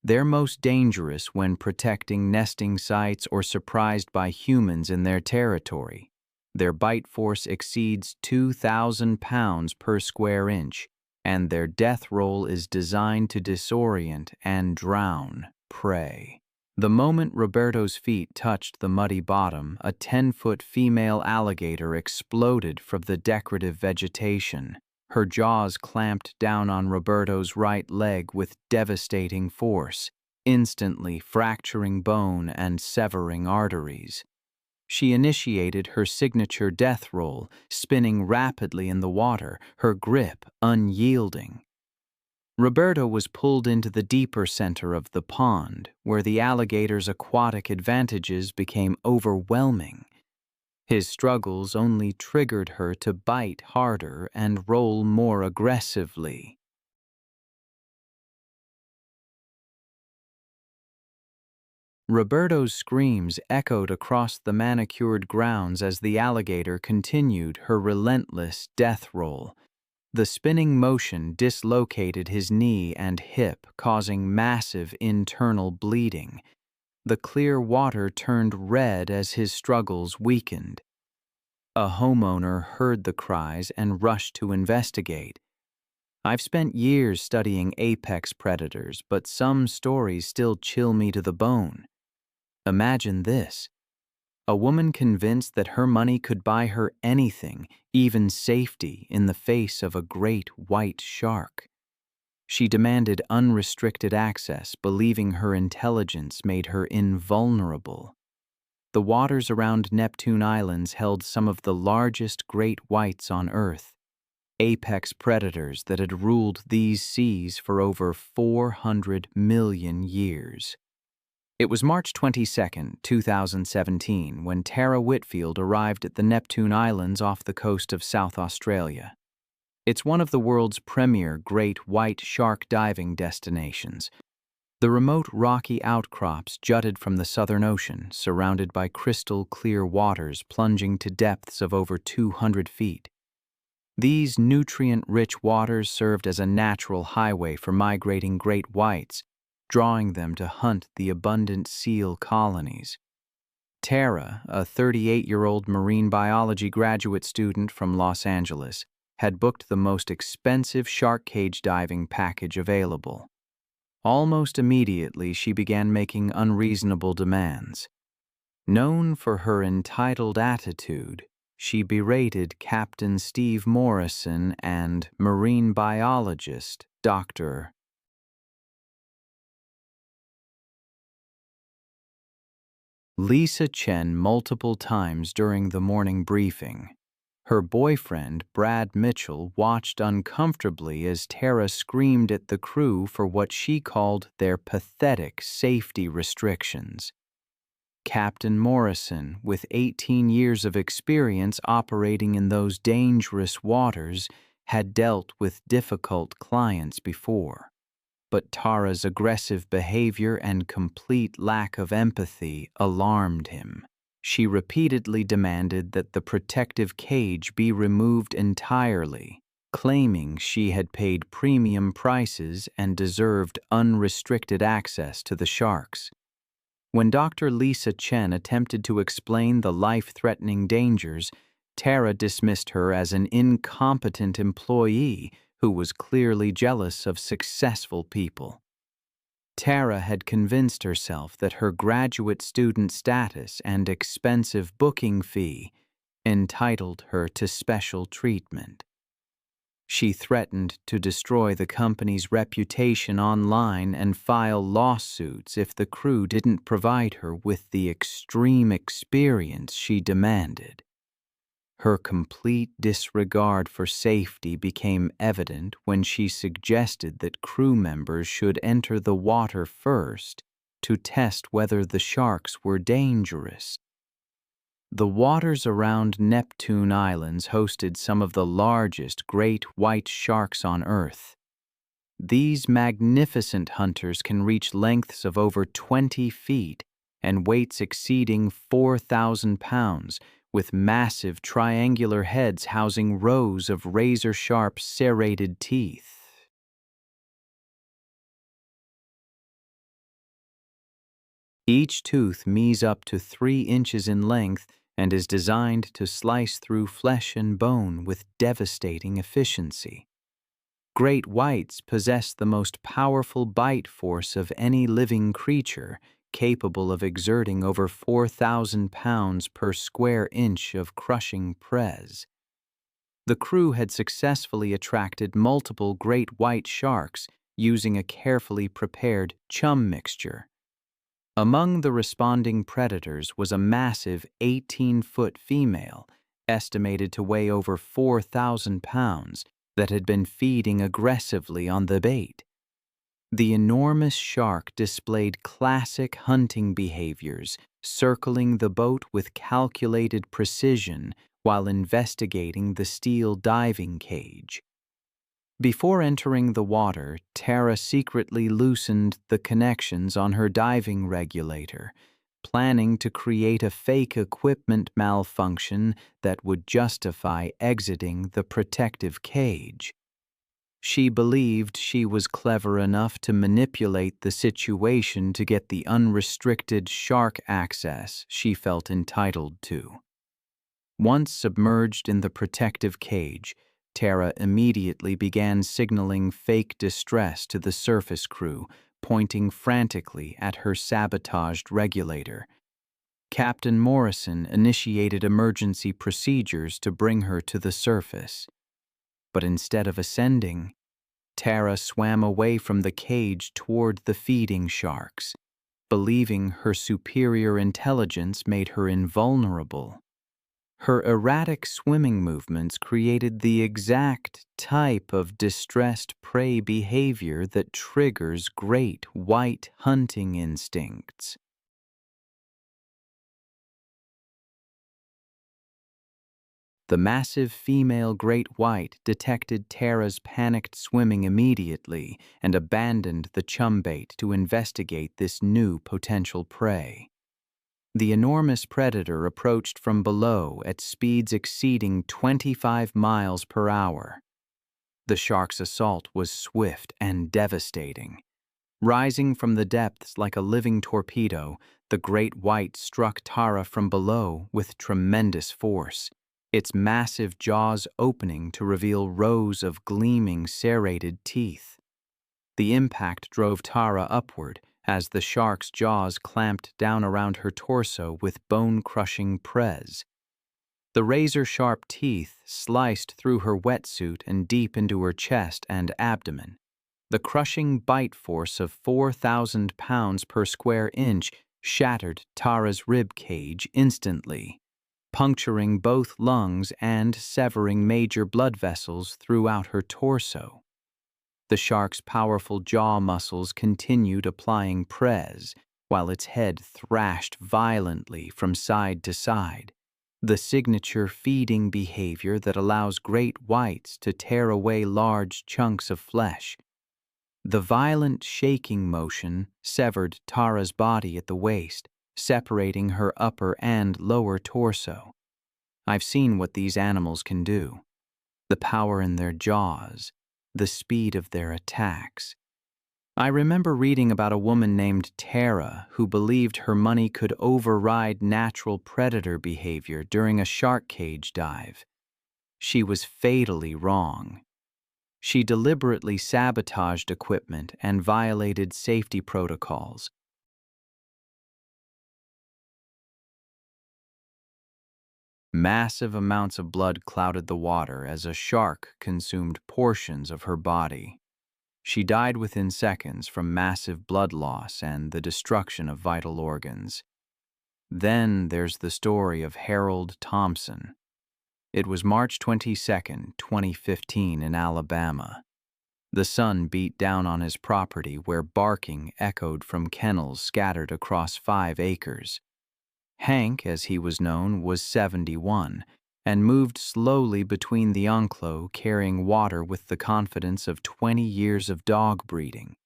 They're most dangerous when protecting nesting sites or surprised by humans in their territory. Their bite force exceeds 2,000 pounds per square inch, and their death roll is designed to disorient and drown prey. The moment Roberto's feet touched the muddy bottom, a 10-foot female alligator exploded from the decorative vegetation. Her jaws clamped down on Roberto's right leg with devastating force, instantly fracturing bone and severing arteries. She initiated her signature death roll, spinning rapidly in the water, her grip unyielding. Roberto was pulled into the deeper center of the pond, where the alligator's aquatic advantages became overwhelming. His struggles only triggered her to bite harder and roll more aggressively. Roberto's screams echoed across the manicured grounds as the alligator continued her relentless death roll. The spinning motion dislocated his knee and hip, causing massive internal bleeding. The clear water turned red as his struggles weakened. A homeowner heard the cries and rushed to investigate. I've spent years studying apex predators, but some stories still chill me to the bone. Imagine this. A woman convinced that her money could buy her anything, even safety, in the face of a great white shark. She demanded unrestricted access, believing her intelligence made her invulnerable. The waters around Neptune Islands held some of the largest great whites on Earth, apex predators that had ruled these seas for over 400 million years. It was March 22, 2017, when Tara Whitfield arrived at the Neptune Islands off the coast of South Australia. It's one of the world's premier great white shark diving destinations. The remote rocky outcrops jutted from the Southern Ocean, surrounded by crystal clear waters plunging to depths of over 200 feet. These nutrient-rich waters served as a natural highway for migrating great whites, drawing them to hunt the abundant seal colonies. Tara, a 38-year-old marine biology graduate student from Los Angeles, had booked the most expensive shark cage diving package available. Almost immediately, she began making unreasonable demands. Known for her entitled attitude, she berated Captain Steve Morrison and marine biologist Dr. Lisa Chen multiple times during the morning briefing. Her boyfriend, Brad Mitchell, watched uncomfortably as Tara screamed at the crew for what she called their pathetic safety restrictions. Captain Morrison, with 18 years of experience operating in those dangerous waters, had dealt with difficult clients before. But Tara's aggressive behavior and complete lack of empathy alarmed him. She repeatedly demanded that the protective cage be removed entirely, claiming she had paid premium prices and deserved unrestricted access to the sharks. When Dr. Lisa Chen attempted to explain the life-threatening dangers, Tara dismissed her as an incompetent employee who was clearly jealous of successful people. Tara had convinced herself that her graduate student status and expensive booking fee entitled her to special treatment. She threatened to destroy the company's reputation online and file lawsuits if the crew didn't provide her with the extreme experience she demanded. Her complete disregard for safety became evident when she suggested that crew members should enter the water first to test whether the sharks were dangerous. The waters around Neptune Islands hosted some of the largest great white sharks on Earth. These magnificent hunters can reach lengths of over 20 feet and weights exceeding 4,000 pounds, with massive triangular heads housing rows of razor-sharp serrated teeth. Each tooth measures up to 3 inches in length and is designed to slice through flesh and bone with devastating efficiency. Great whites possess the most powerful bite force of any living creature, capable of exerting over 4,000 pounds per square inch of crushing press. The crew had successfully attracted multiple great white sharks using a carefully prepared chum mixture. Among the responding predators was a massive 18-foot female, estimated to weigh over 4,000 pounds, that had been feeding aggressively on the bait. The enormous shark displayed classic hunting behaviors, circling the boat with calculated precision while investigating the steel diving cage. Before entering the water, Tara secretly loosened the connections on her diving regulator, planning to create a fake equipment malfunction that would justify exiting the protective cage. She believed she was clever enough to manipulate the situation to get the unrestricted shark access she felt entitled to. Once submerged in the protective cage, Tara immediately began signaling fake distress to the surface crew, pointing frantically at her sabotaged regulator. Captain Morrison initiated emergency procedures to bring her to the surface. But instead of ascending, Tara swam away from the cage toward the feeding sharks, believing her superior intelligence made her invulnerable. Her erratic swimming movements created the exact type of distressed prey behavior that triggers great white hunting instincts. The massive female great white detected Tara's panicked swimming immediately and abandoned the chumbait to investigate this new potential prey. The enormous predator approached from below at speeds exceeding 25 miles per hour. The shark's assault was swift and devastating. Rising from the depths like a living torpedo, the great white struck Tara from below with tremendous force, its massive jaws opening to reveal rows of gleaming serrated teeth. The impact drove Tara upward, as the shark's jaws clamped down around her torso with bone-crushing prez. The razor-sharp teeth sliced through her wetsuit and deep into her chest and abdomen. The crushing bite force of 4,000 pounds per square inch shattered Tara's rib cage instantly, puncturing both lungs and severing major blood vessels throughout her torso. The shark's powerful jaw muscles continued applying prez, while its head thrashed violently from side to side, the signature feeding behavior that allows great whites to tear away large chunks of flesh. The violent shaking motion severed Tara's body at the waist, separating her upper and lower torso. I've seen what these animals can do. The power in their jaws, the speed of their attacks. I remember reading about a woman named Tara who believed her money could override natural predator behavior during a shark cage dive. She was fatally wrong. She deliberately sabotaged equipment and violated safety protocols. Massive amounts of blood clouded the water as a shark consumed portions of her body. She died within seconds from massive blood loss and the destruction of vital organs. Then there's the story of Harold Thompson. It was March 22, 2015 in Alabama. The sun beat down on his property where barking echoed from kennels scattered across 5 acres. Hank, as he was known, was 71 and moved slowly between the enclos carrying water with the confidence of 20 years of dog breeding.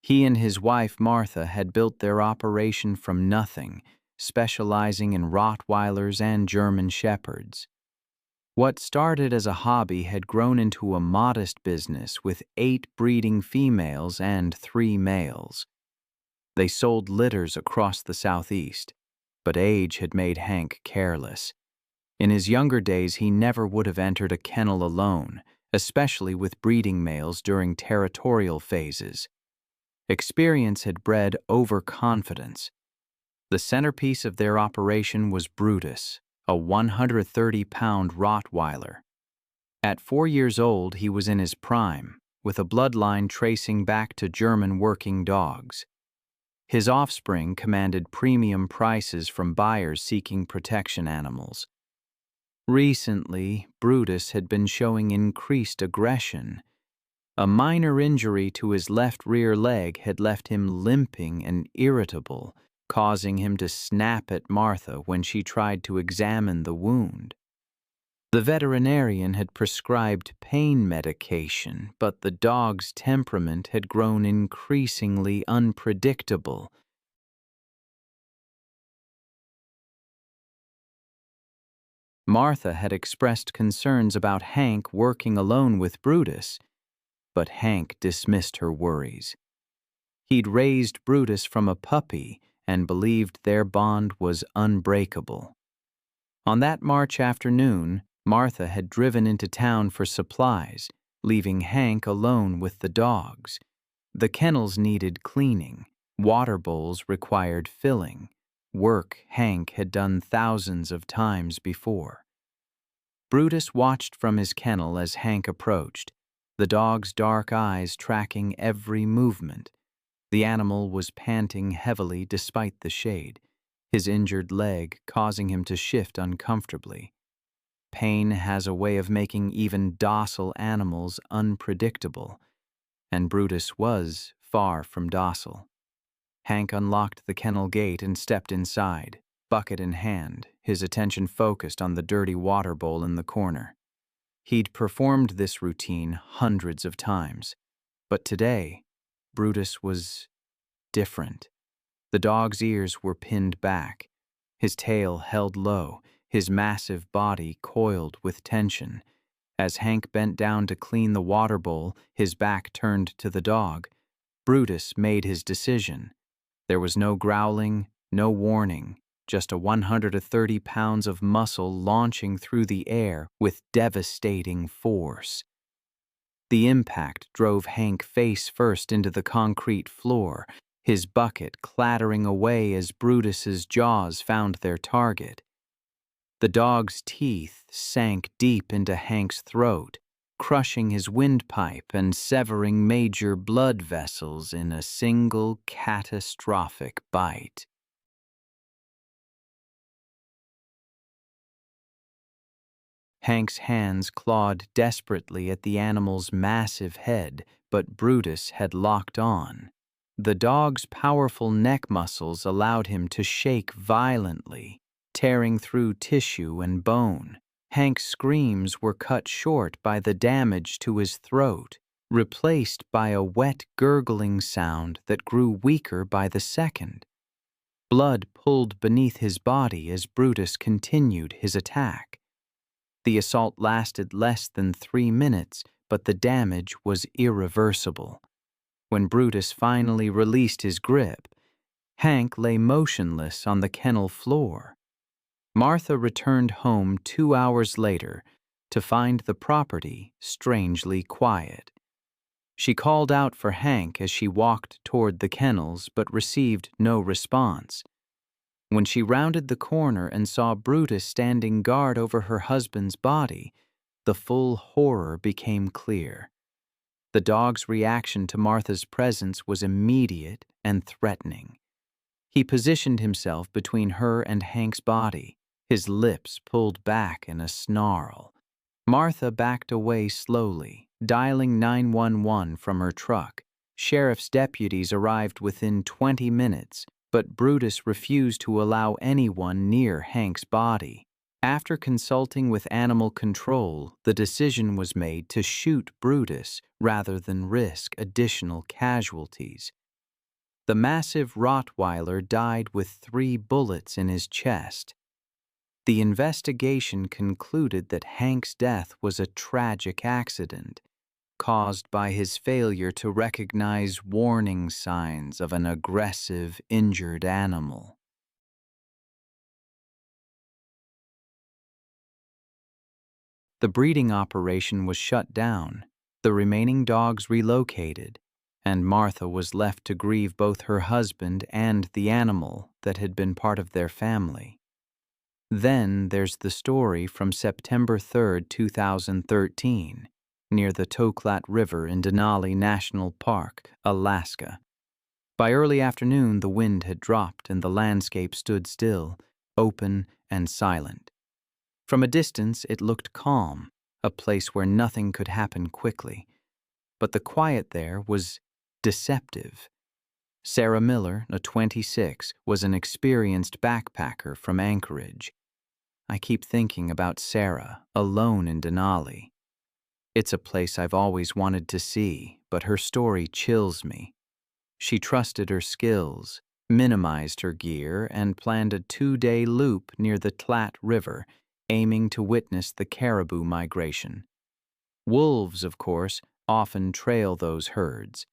He and his wife Martha had built their operation from nothing, specializing in Rottweilers and German Shepherds. What started as a hobby had grown into a modest business with 8 breeding females and 3 males. They sold litters across the Southeast, but age had made Hank careless. In his younger days, he never would have entered a kennel alone, especially with breeding males during territorial phases. Experience had bred overconfidence. The centerpiece of their operation was Brutus, a 130-pound Rottweiler. At 4 years old, he was in his prime, with a bloodline tracing back to German working dogs. His offspring commanded premium prices from buyers seeking protection animals. Recently, Brutus had been showing increased aggression. A minor injury to his left rear leg had left him limping and irritable, causing him to snap at Martha when she tried to examine the wound. The veterinarian had prescribed pain medication, but the dog's temperament had grown increasingly unpredictable. Martha had expressed concerns about Hank working alone with Brutus, but Hank dismissed her worries. He'd raised Brutus from a puppy and believed their bond was unbreakable. On that March afternoon, Martha had driven into town for supplies, leaving Hank alone with the dogs. The kennels needed cleaning, water bowls required filling, work Hank had done thousands of times before. Brutus watched from his kennel as Hank approached, the dog's dark eyes tracking every movement. The animal was panting heavily despite the shade, his injured leg causing him to shift uncomfortably. Pain has a way of making even docile animals unpredictable, and Brutus was far from docile. Hank unlocked the kennel gate and stepped inside, bucket in hand, his attention focused on the dirty water bowl in the corner. He'd performed this routine hundreds of times, but today, Brutus was different. The dog's ears were pinned back, his tail held low, his massive body coiled with tension. As Hank bent down to clean the water bowl, his back turned to the dog, Brutus made his decision. There was no growling, no warning, just a 130 pounds of muscle launching through the air with devastating force. The impact drove Hank face first into the concrete floor, his bucket clattering away as Brutus's jaws found their target. The dog's teeth sank deep into Hank's throat, crushing his windpipe and severing major blood vessels in a single catastrophic bite. Hank's hands clawed desperately at the animal's massive head, but Brutus had locked on. The dog's powerful neck muscles allowed him to shake violently, tearing through tissue and bone. Hank's screams were cut short by the damage to his throat, replaced by a wet gurgling sound that grew weaker by the second. Blood pulled beneath his body as Brutus continued his attack. The assault lasted less than 3 minutes, but the damage was irreversible. When Brutus finally released his grip, Hank lay motionless on the kennel floor. Martha returned home 2 hours later to find the property strangely quiet. She called out for Hank as she walked toward the kennels but received no response. When she rounded the corner and saw Brutus standing guard over her husband's body, the full horror became clear. The dog's reaction to Martha's presence was immediate and threatening. He positioned himself between her and Hank's body, his lips pulled back in a snarl. Martha backed away slowly, dialing 911 from her truck. Sheriff's deputies arrived within 20 minutes, but Brutus refused to allow anyone near Hank's body. After consulting with animal control, the decision was made to shoot Brutus rather than risk additional casualties. The massive Rottweiler died with 3 bullets in his chest. The investigation concluded that Hank's death was a tragic accident, caused by his failure to recognize warning signs of an aggressive, injured animal. The breeding operation was shut down, the remaining dogs relocated, and Martha was left to grieve both her husband and the animal that had been part of their family. Then there's the story from September 3, 2013, near the Toklat River in Denali National Park, Alaska. By early afternoon, the wind had dropped and the landscape stood still, open and silent. From a distance, it looked calm, a place where nothing could happen quickly. But the quiet there was deceptive. Sarah Miller, a 26, was an experienced backpacker from Anchorage. I keep thinking about Sarah, alone in Denali. It's a place I've always wanted to see, but her story chills me. She trusted her skills, minimized her gear, and planned a 2-day loop near the Tlat River, aiming to witness the caribou migration. Wolves, of course, often trail those herds.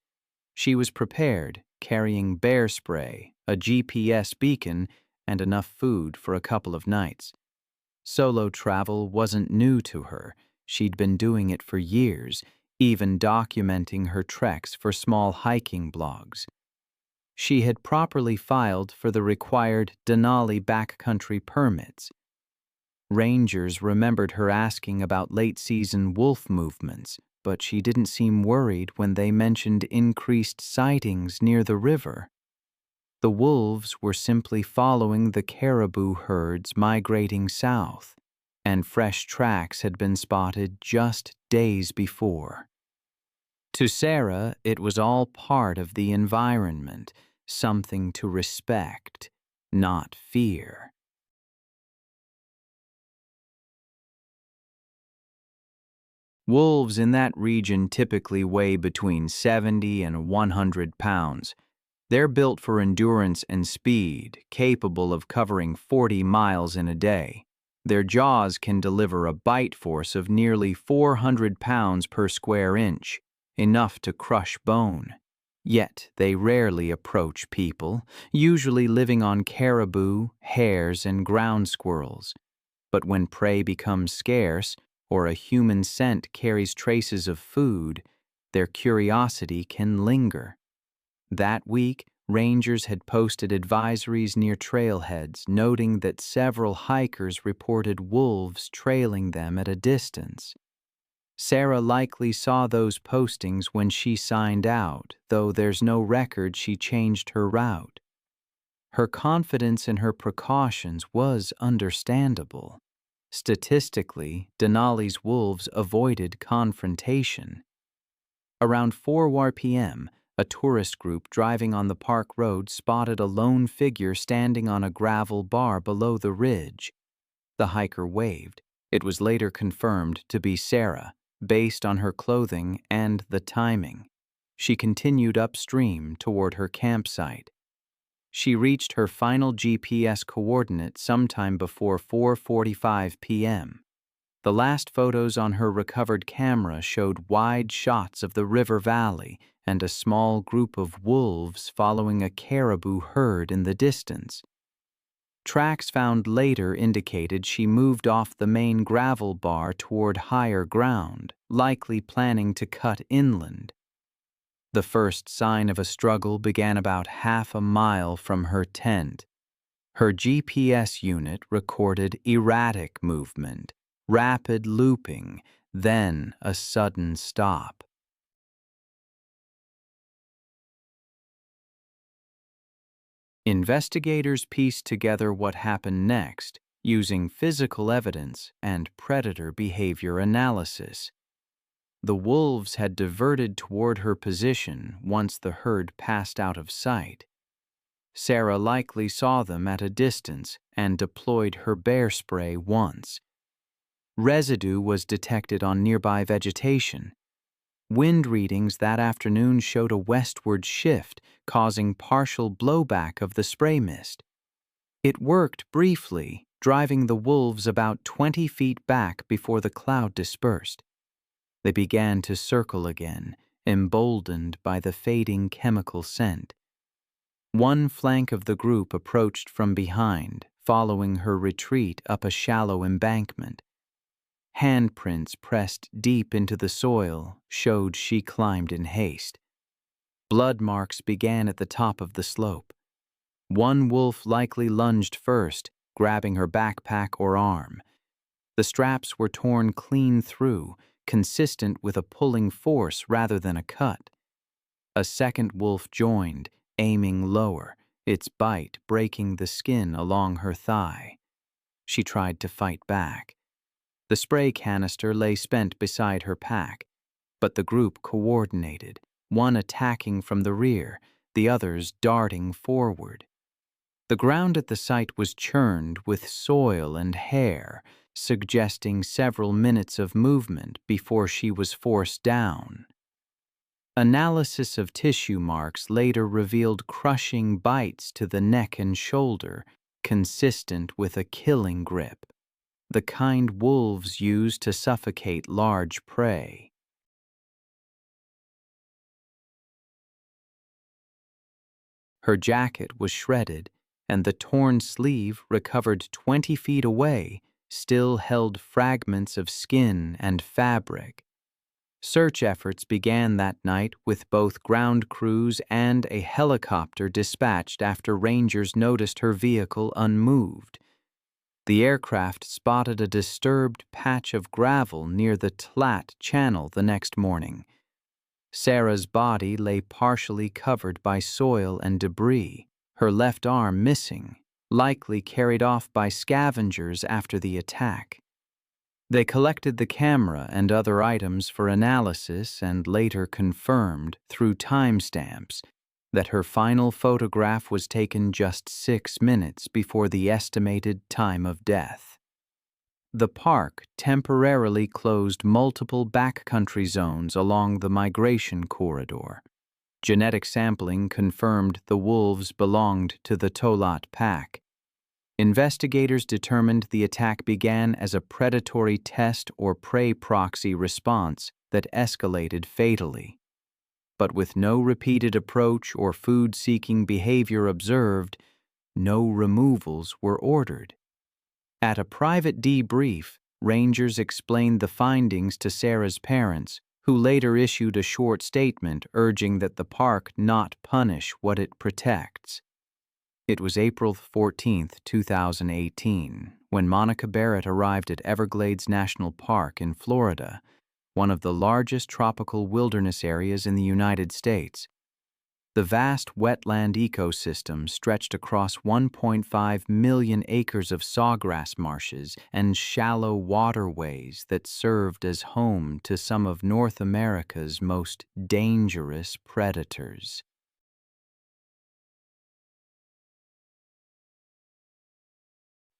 She was prepared, carrying bear spray, a GPS beacon, and enough food for a couple of nights. Solo travel wasn't new to her. She'd been doing it for years, even documenting her treks for small hiking blogs. She had properly filed for the required Denali backcountry permits. Rangers remembered her asking about late-season wolf movements, but she didn't seem worried when they mentioned increased sightings near the river. The wolves were simply following the caribou herds migrating south, and fresh tracks had been spotted just days before. To Sarah, it was all part of the environment, something to respect, not fear. Wolves in that region typically weigh between 70 and 100 pounds. They're built for endurance and speed, capable of covering 40 miles in a day. Their jaws can deliver a bite force of nearly 400 pounds per square inch, enough to crush bone. Yet they rarely approach people, usually living on caribou, hares, and ground squirrels. But when prey becomes scarce, or a human scent carries traces of food, their curiosity can linger. That week, rangers had posted advisories near trailheads, noting that several hikers reported wolves trailing them at a distance. Sarah likely saw those postings when she signed out, though there's no record she changed her route. Her confidence in her precautions was understandable. Statistically, Denali's wolves avoided confrontation. Around 4 p.m., a tourist group driving on the park road spotted a lone figure standing on a gravel bar below the ridge. The hiker waved. It was later confirmed to be Sarah, based on her clothing and the timing. She continued upstream toward her campsite. She reached her final GPS coordinate sometime before 4:45 p.m. The last photos on her recovered camera showed wide shots of the river valley and a small group of wolves following a caribou herd in the distance. Tracks found later indicated she moved off the main gravel bar toward higher ground, likely planning to cut inland. The first sign of a struggle began about half a mile from her tent. Her GPS unit recorded erratic movement, rapid looping, then a sudden stop. Investigators pieced together what happened next, using physical evidence and predator behavior analysis. The wolves had diverted toward her position once the herd passed out of sight. Sarah likely saw them at a distance and deployed her bear spray once. Residue was detected on nearby vegetation. Wind readings that afternoon showed a westward shift, causing partial blowback of the spray mist. It worked briefly, driving the wolves about 20 feet back before the cloud dispersed. They began to circle again, emboldened by the fading chemical scent. One flank of the group approached from behind, following her retreat up a shallow embankment. Handprints pressed deep into the soil showed she climbed in haste. Blood marks began at the top of the slope. One wolf likely lunged first, grabbing her backpack or arm. The straps were torn clean through, consistent with a pulling force rather than a cut. A second wolf joined, aiming lower, its bite breaking the skin along her thigh. She tried to fight back. The spray canister lay spent beside her pack, but the group coordinated, one attacking from the rear, the others darting forward. The ground at the site was churned with soil and hair, suggesting several minutes of movement before she was forced down. Analysis of tissue marks later revealed crushing bites to the neck and shoulder, consistent with a killing grip, the kind wolves use to suffocate large prey. Her jacket was shredded, and the torn sleeve, recovered 20 feet away, still held fragments of skin and fabric. Search efforts began that night with both ground crews and a helicopter dispatched after rangers noticed her vehicle unmoved. The aircraft spotted a disturbed patch of gravel near the Tlat Channel the next morning. Sarah's body lay partially covered by soil and debris, her left arm missing, likely carried off by scavengers after the attack. They collected the camera and other items for analysis and later confirmed, through timestamps, that her final photograph was taken just 6 minutes before the estimated time of death. The park temporarily closed multiple backcountry zones along the migration corridor. Genetic sampling confirmed the wolves belonged to the Tolat pack. Investigators determined the attack began as a predatory test or prey proxy response that escalated fatally. But with no repeated approach or food-seeking behavior observed, no removals were ordered. At a private debrief, rangers explained the findings to Sarah's parents, who later issued a short statement urging that the park not punish what it protects. It was April 14, 2018, when Monica Barrett arrived at Everglades National Park in Florida, one of the largest tropical wilderness areas in the United States. The vast wetland ecosystem stretched across 1.5 million acres of sawgrass marshes and shallow waterways that served as home to some of North America's most dangerous predators.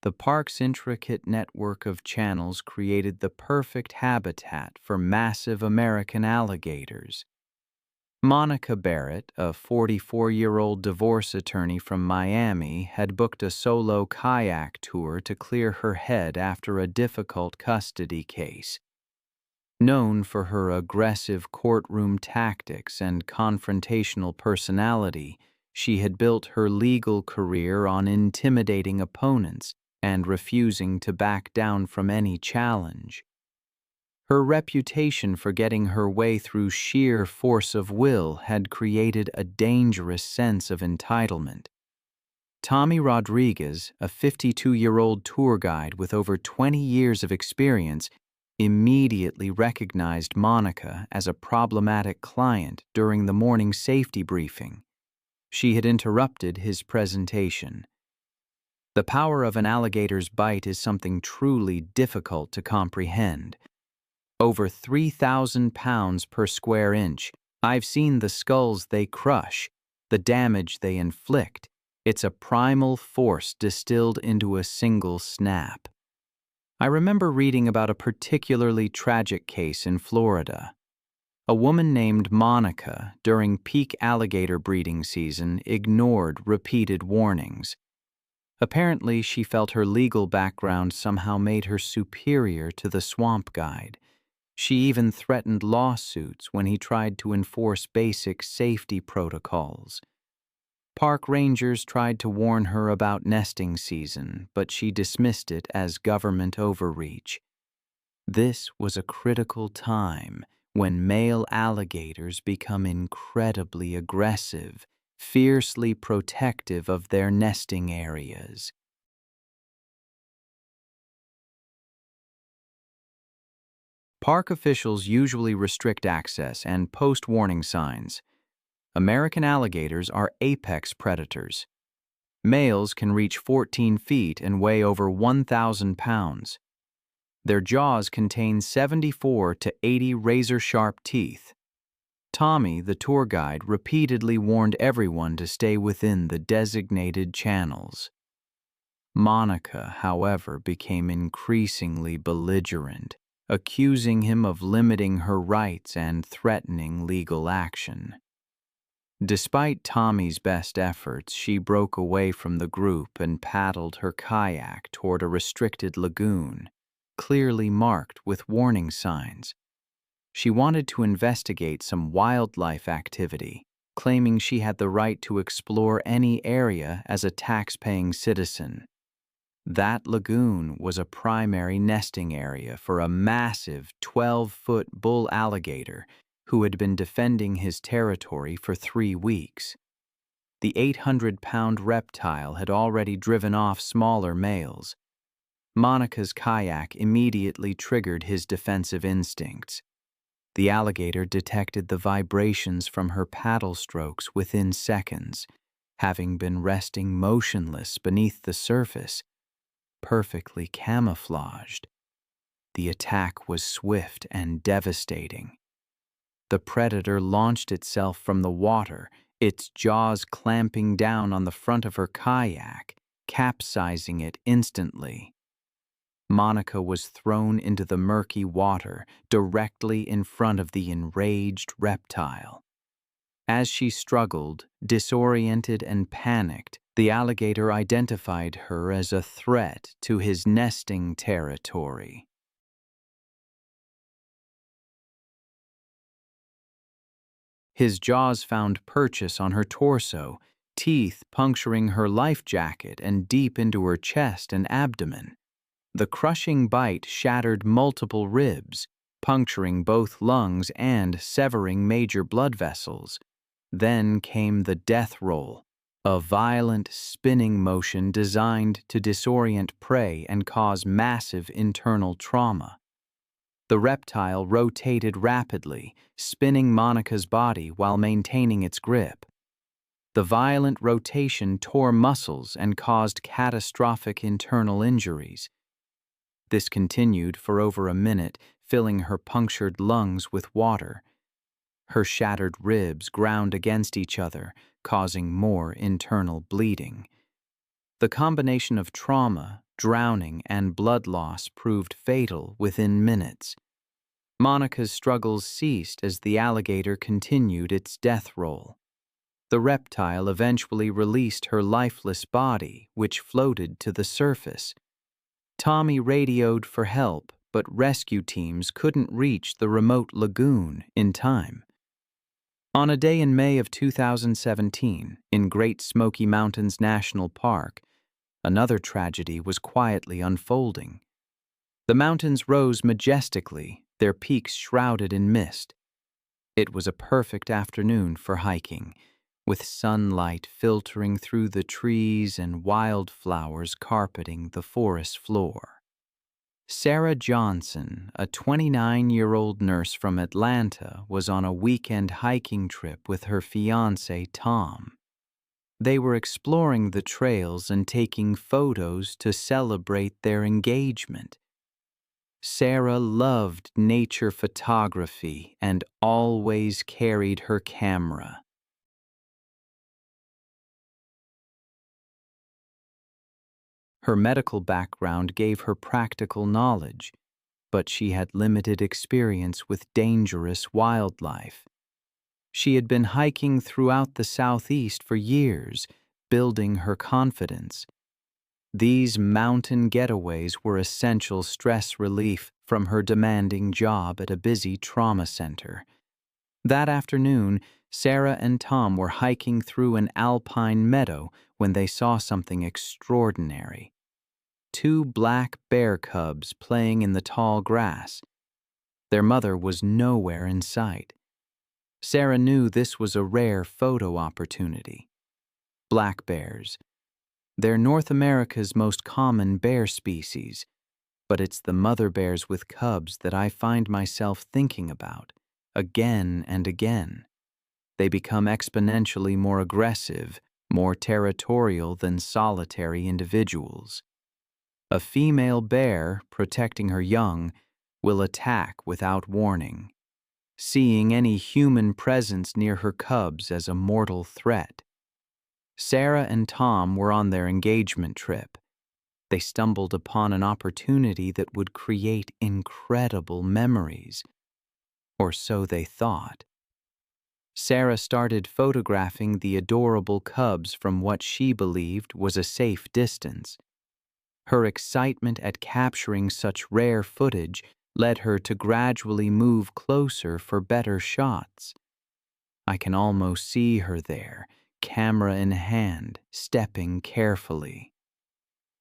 The park's intricate network of channels created the perfect habitat for massive American alligators. Monica Barrett, a 44-year-old divorce attorney from Miami, had booked a solo kayak tour to clear her head after a difficult custody case. Known for her aggressive courtroom tactics and confrontational personality, she had built her legal career on intimidating opponents and refusing to back down from any challenge. Her reputation for getting her way through sheer force of will had created a dangerous sense of entitlement. Tommy Rodriguez, a 52-year-old tour guide with over 20 years of experience, immediately recognized Monica as a problematic client during the morning safety briefing. She had interrupted his presentation. The power of an alligator's bite is something truly difficult to comprehend. Over 3,000 pounds per square inch, I've seen the skulls they crush, the damage they inflict. It's a primal force distilled into a single snap. I remember reading about a particularly tragic case in Florida. A woman named Monica, during peak alligator breeding season, ignored repeated warnings. Apparently, she felt her legal background somehow made her superior to the swamp guide. She even threatened lawsuits when he tried to enforce basic safety protocols. Park rangers tried to warn her about nesting season, but she dismissed it as government overreach. This was a critical time when male alligators become incredibly aggressive, fiercely protective of their nesting areas. Park officials usually restrict access and post warning signs. American alligators are apex predators. Males can reach 14 feet and weigh over 1,000 pounds. Their jaws contain 74 to 80 razor-sharp teeth. Tommy, the tour guide, repeatedly warned everyone to stay within the designated channels. Monica, however, became increasingly belligerent, accusing him of limiting her rights and threatening legal action. Despite Tommy's best efforts, she broke away from the group and paddled her kayak toward a restricted lagoon, clearly marked with warning signs. She wanted to investigate some wildlife activity, claiming she had the right to explore any area as a tax-paying citizen. That lagoon was a primary nesting area for a massive 12-foot bull alligator who had been defending his territory for 3 weeks. The 800-pound reptile had already driven off smaller males. Monica's kayak immediately triggered his defensive instincts. The alligator detected the vibrations from her paddle strokes within seconds, having been resting motionless beneath the surface, perfectly camouflaged. The attack was swift and devastating. The predator launched itself from the water, its jaws clamping down on the front of her kayak, capsizing it instantly. Monica was thrown into the murky water directly in front of the enraged reptile. As she struggled, disoriented and panicked, the alligator identified her as a threat to his nesting territory. His jaws found purchase on her torso, teeth puncturing her life jacket and deep into her chest and abdomen. The crushing bite shattered multiple ribs, puncturing both lungs and severing major blood vessels. Then came the death roll, a violent spinning motion designed to disorient prey and cause massive internal trauma. The reptile rotated rapidly, spinning Monica's body while maintaining its grip. The violent rotation tore muscles and caused catastrophic internal injuries. This continued for over a minute, filling her punctured lungs with water. Her shattered ribs ground against each other, causing more internal bleeding. The combination of trauma, drowning, and blood loss proved fatal within minutes. Monica's struggles ceased as the alligator continued its death roll. The reptile eventually released her lifeless body, which floated to the surface. Tommy radioed for help, but rescue teams couldn't reach the remote lagoon in time. On a day in May of 2017, in Great Smoky Mountains National Park, another tragedy was quietly unfolding. The mountains rose majestically, their peaks shrouded in mist. It was a perfect afternoon for hiking, with sunlight filtering through the trees and wildflowers carpeting the forest floor. Sarah Johnson, a 29-year-old nurse from Atlanta, was on a weekend hiking trip with her fiancé, Tom. They were exploring the trails and taking photos to celebrate their engagement. Sarah loved nature photography and always carried her camera. Her medical background gave her practical knowledge, but she had limited experience with dangerous wildlife. She had been hiking throughout the Southeast for years, building her confidence. These mountain getaways were essential stress relief from her demanding job at a busy trauma center. That afternoon, Sarah and Tom were hiking through an alpine meadow when they saw something extraordinary. 2 black bear cubs playing in the tall grass. Their mother was nowhere in sight. Sarah knew this was a rare photo opportunity. Black bears. They're North America's most common bear species, but it's the mother bears with cubs that I find myself thinking about, again and again. They become exponentially more aggressive, more territorial than solitary individuals. A female bear, protecting her young, will attack without warning. seeing any human presence near her cubs as a mortal threat. Sarah and Tom were on their engagement trip. They stumbled upon an opportunity that would create incredible memories. Or so they thought. Sarah started photographing the adorable cubs from what she believed was a safe distance. Her excitement at capturing such rare footage led her to gradually move closer for better shots. I can almost see her there, camera in hand, stepping carefully.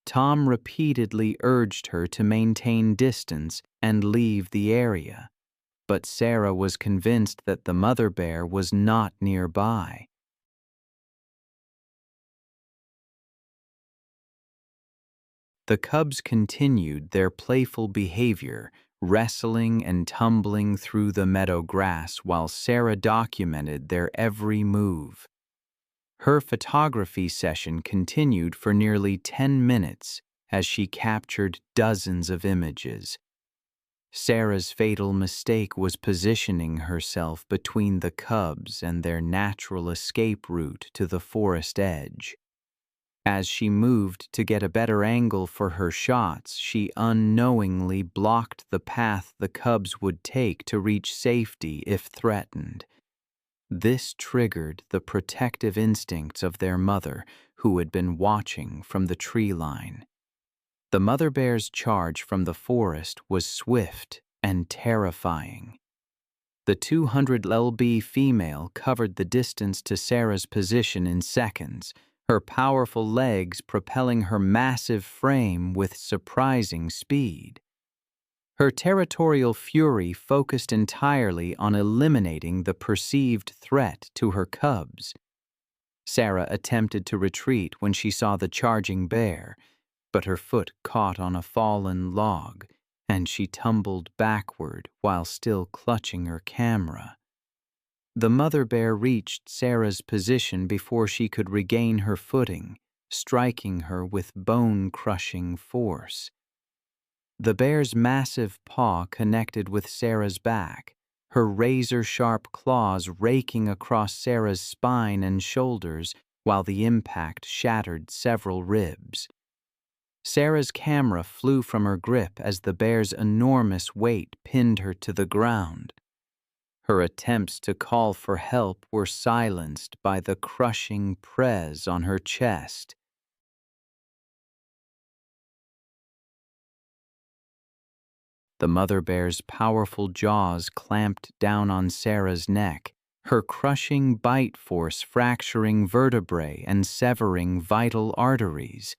Tom repeatedly urged her to maintain distance and leave the area, but Sarah was convinced that the mother bear was not nearby. The cubs continued their playful behavior, wrestling and tumbling through the meadow grass while Sarah documented their every move. Her photography session continued for nearly 10 minutes as she captured dozens of images. Sarah's fatal mistake was positioning herself between the cubs and their natural escape route to the forest edge. As she moved to get a better angle for her shots, she unknowingly blocked the path the cubs would take to reach safety if threatened. This triggered the protective instincts of their mother, who had been watching from the tree line. The mother bear's charge from the forest was swift and terrifying. The 200 lb female covered the distance to Sarah's position in seconds, her powerful legs propelling her massive frame with surprising speed. Her territorial fury focused entirely on eliminating the perceived threat to her cubs. Sarah attempted to retreat when she saw the charging bear, but her foot caught on a fallen log, and she tumbled backward while still clutching her camera. The mother bear reached Sarah's position before she could regain her footing, striking her with bone-crushing force. The bear's massive paw connected with Sarah's back, her razor-sharp claws raking across Sarah's spine and shoulders while the impact shattered several ribs. Sarah's camera flew from her grip as the bear's enormous weight pinned her to the ground. Her attempts to call for help were silenced by the crushing press on her chest. The mother bear's powerful jaws clamped down on Sarah's neck, her crushing bite force fracturing vertebrae and severing vital arteries.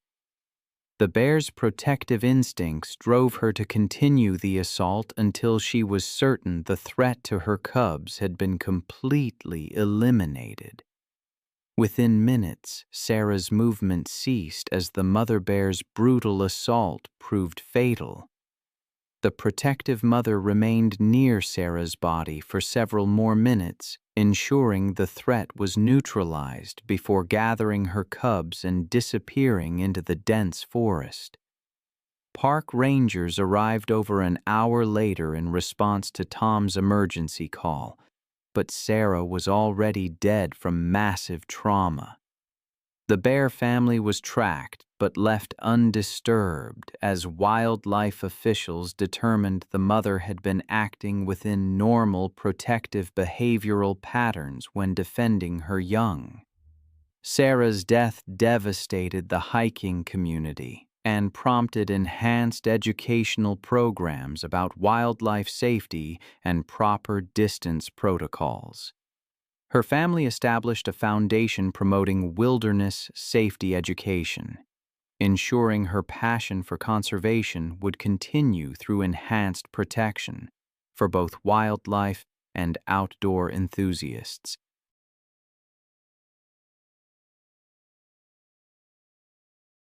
The bear's protective instincts drove her to continue the assault until she was certain the threat to her cubs had been completely eliminated. Within minutes, Sarah's movement ceased as the mother bear's brutal assault proved fatal. The protective mother remained near Sarah's body for several more minutes, ensuring the threat was neutralized before gathering her cubs and disappearing into the dense forest. Park rangers arrived over an hour later in response to Tom's emergency call, but Sarah was already dead from massive trauma. The bear family was tracked but left undisturbed as wildlife officials determined the mother had been acting within normal protective behavioral patterns when defending her young. Sarah's death devastated the hiking community and prompted enhanced educational programs about wildlife safety and proper distance protocols. Her family established a foundation promoting wilderness safety education, ensuring her passion for conservation would continue through enhanced protection for both wildlife and outdoor enthusiasts.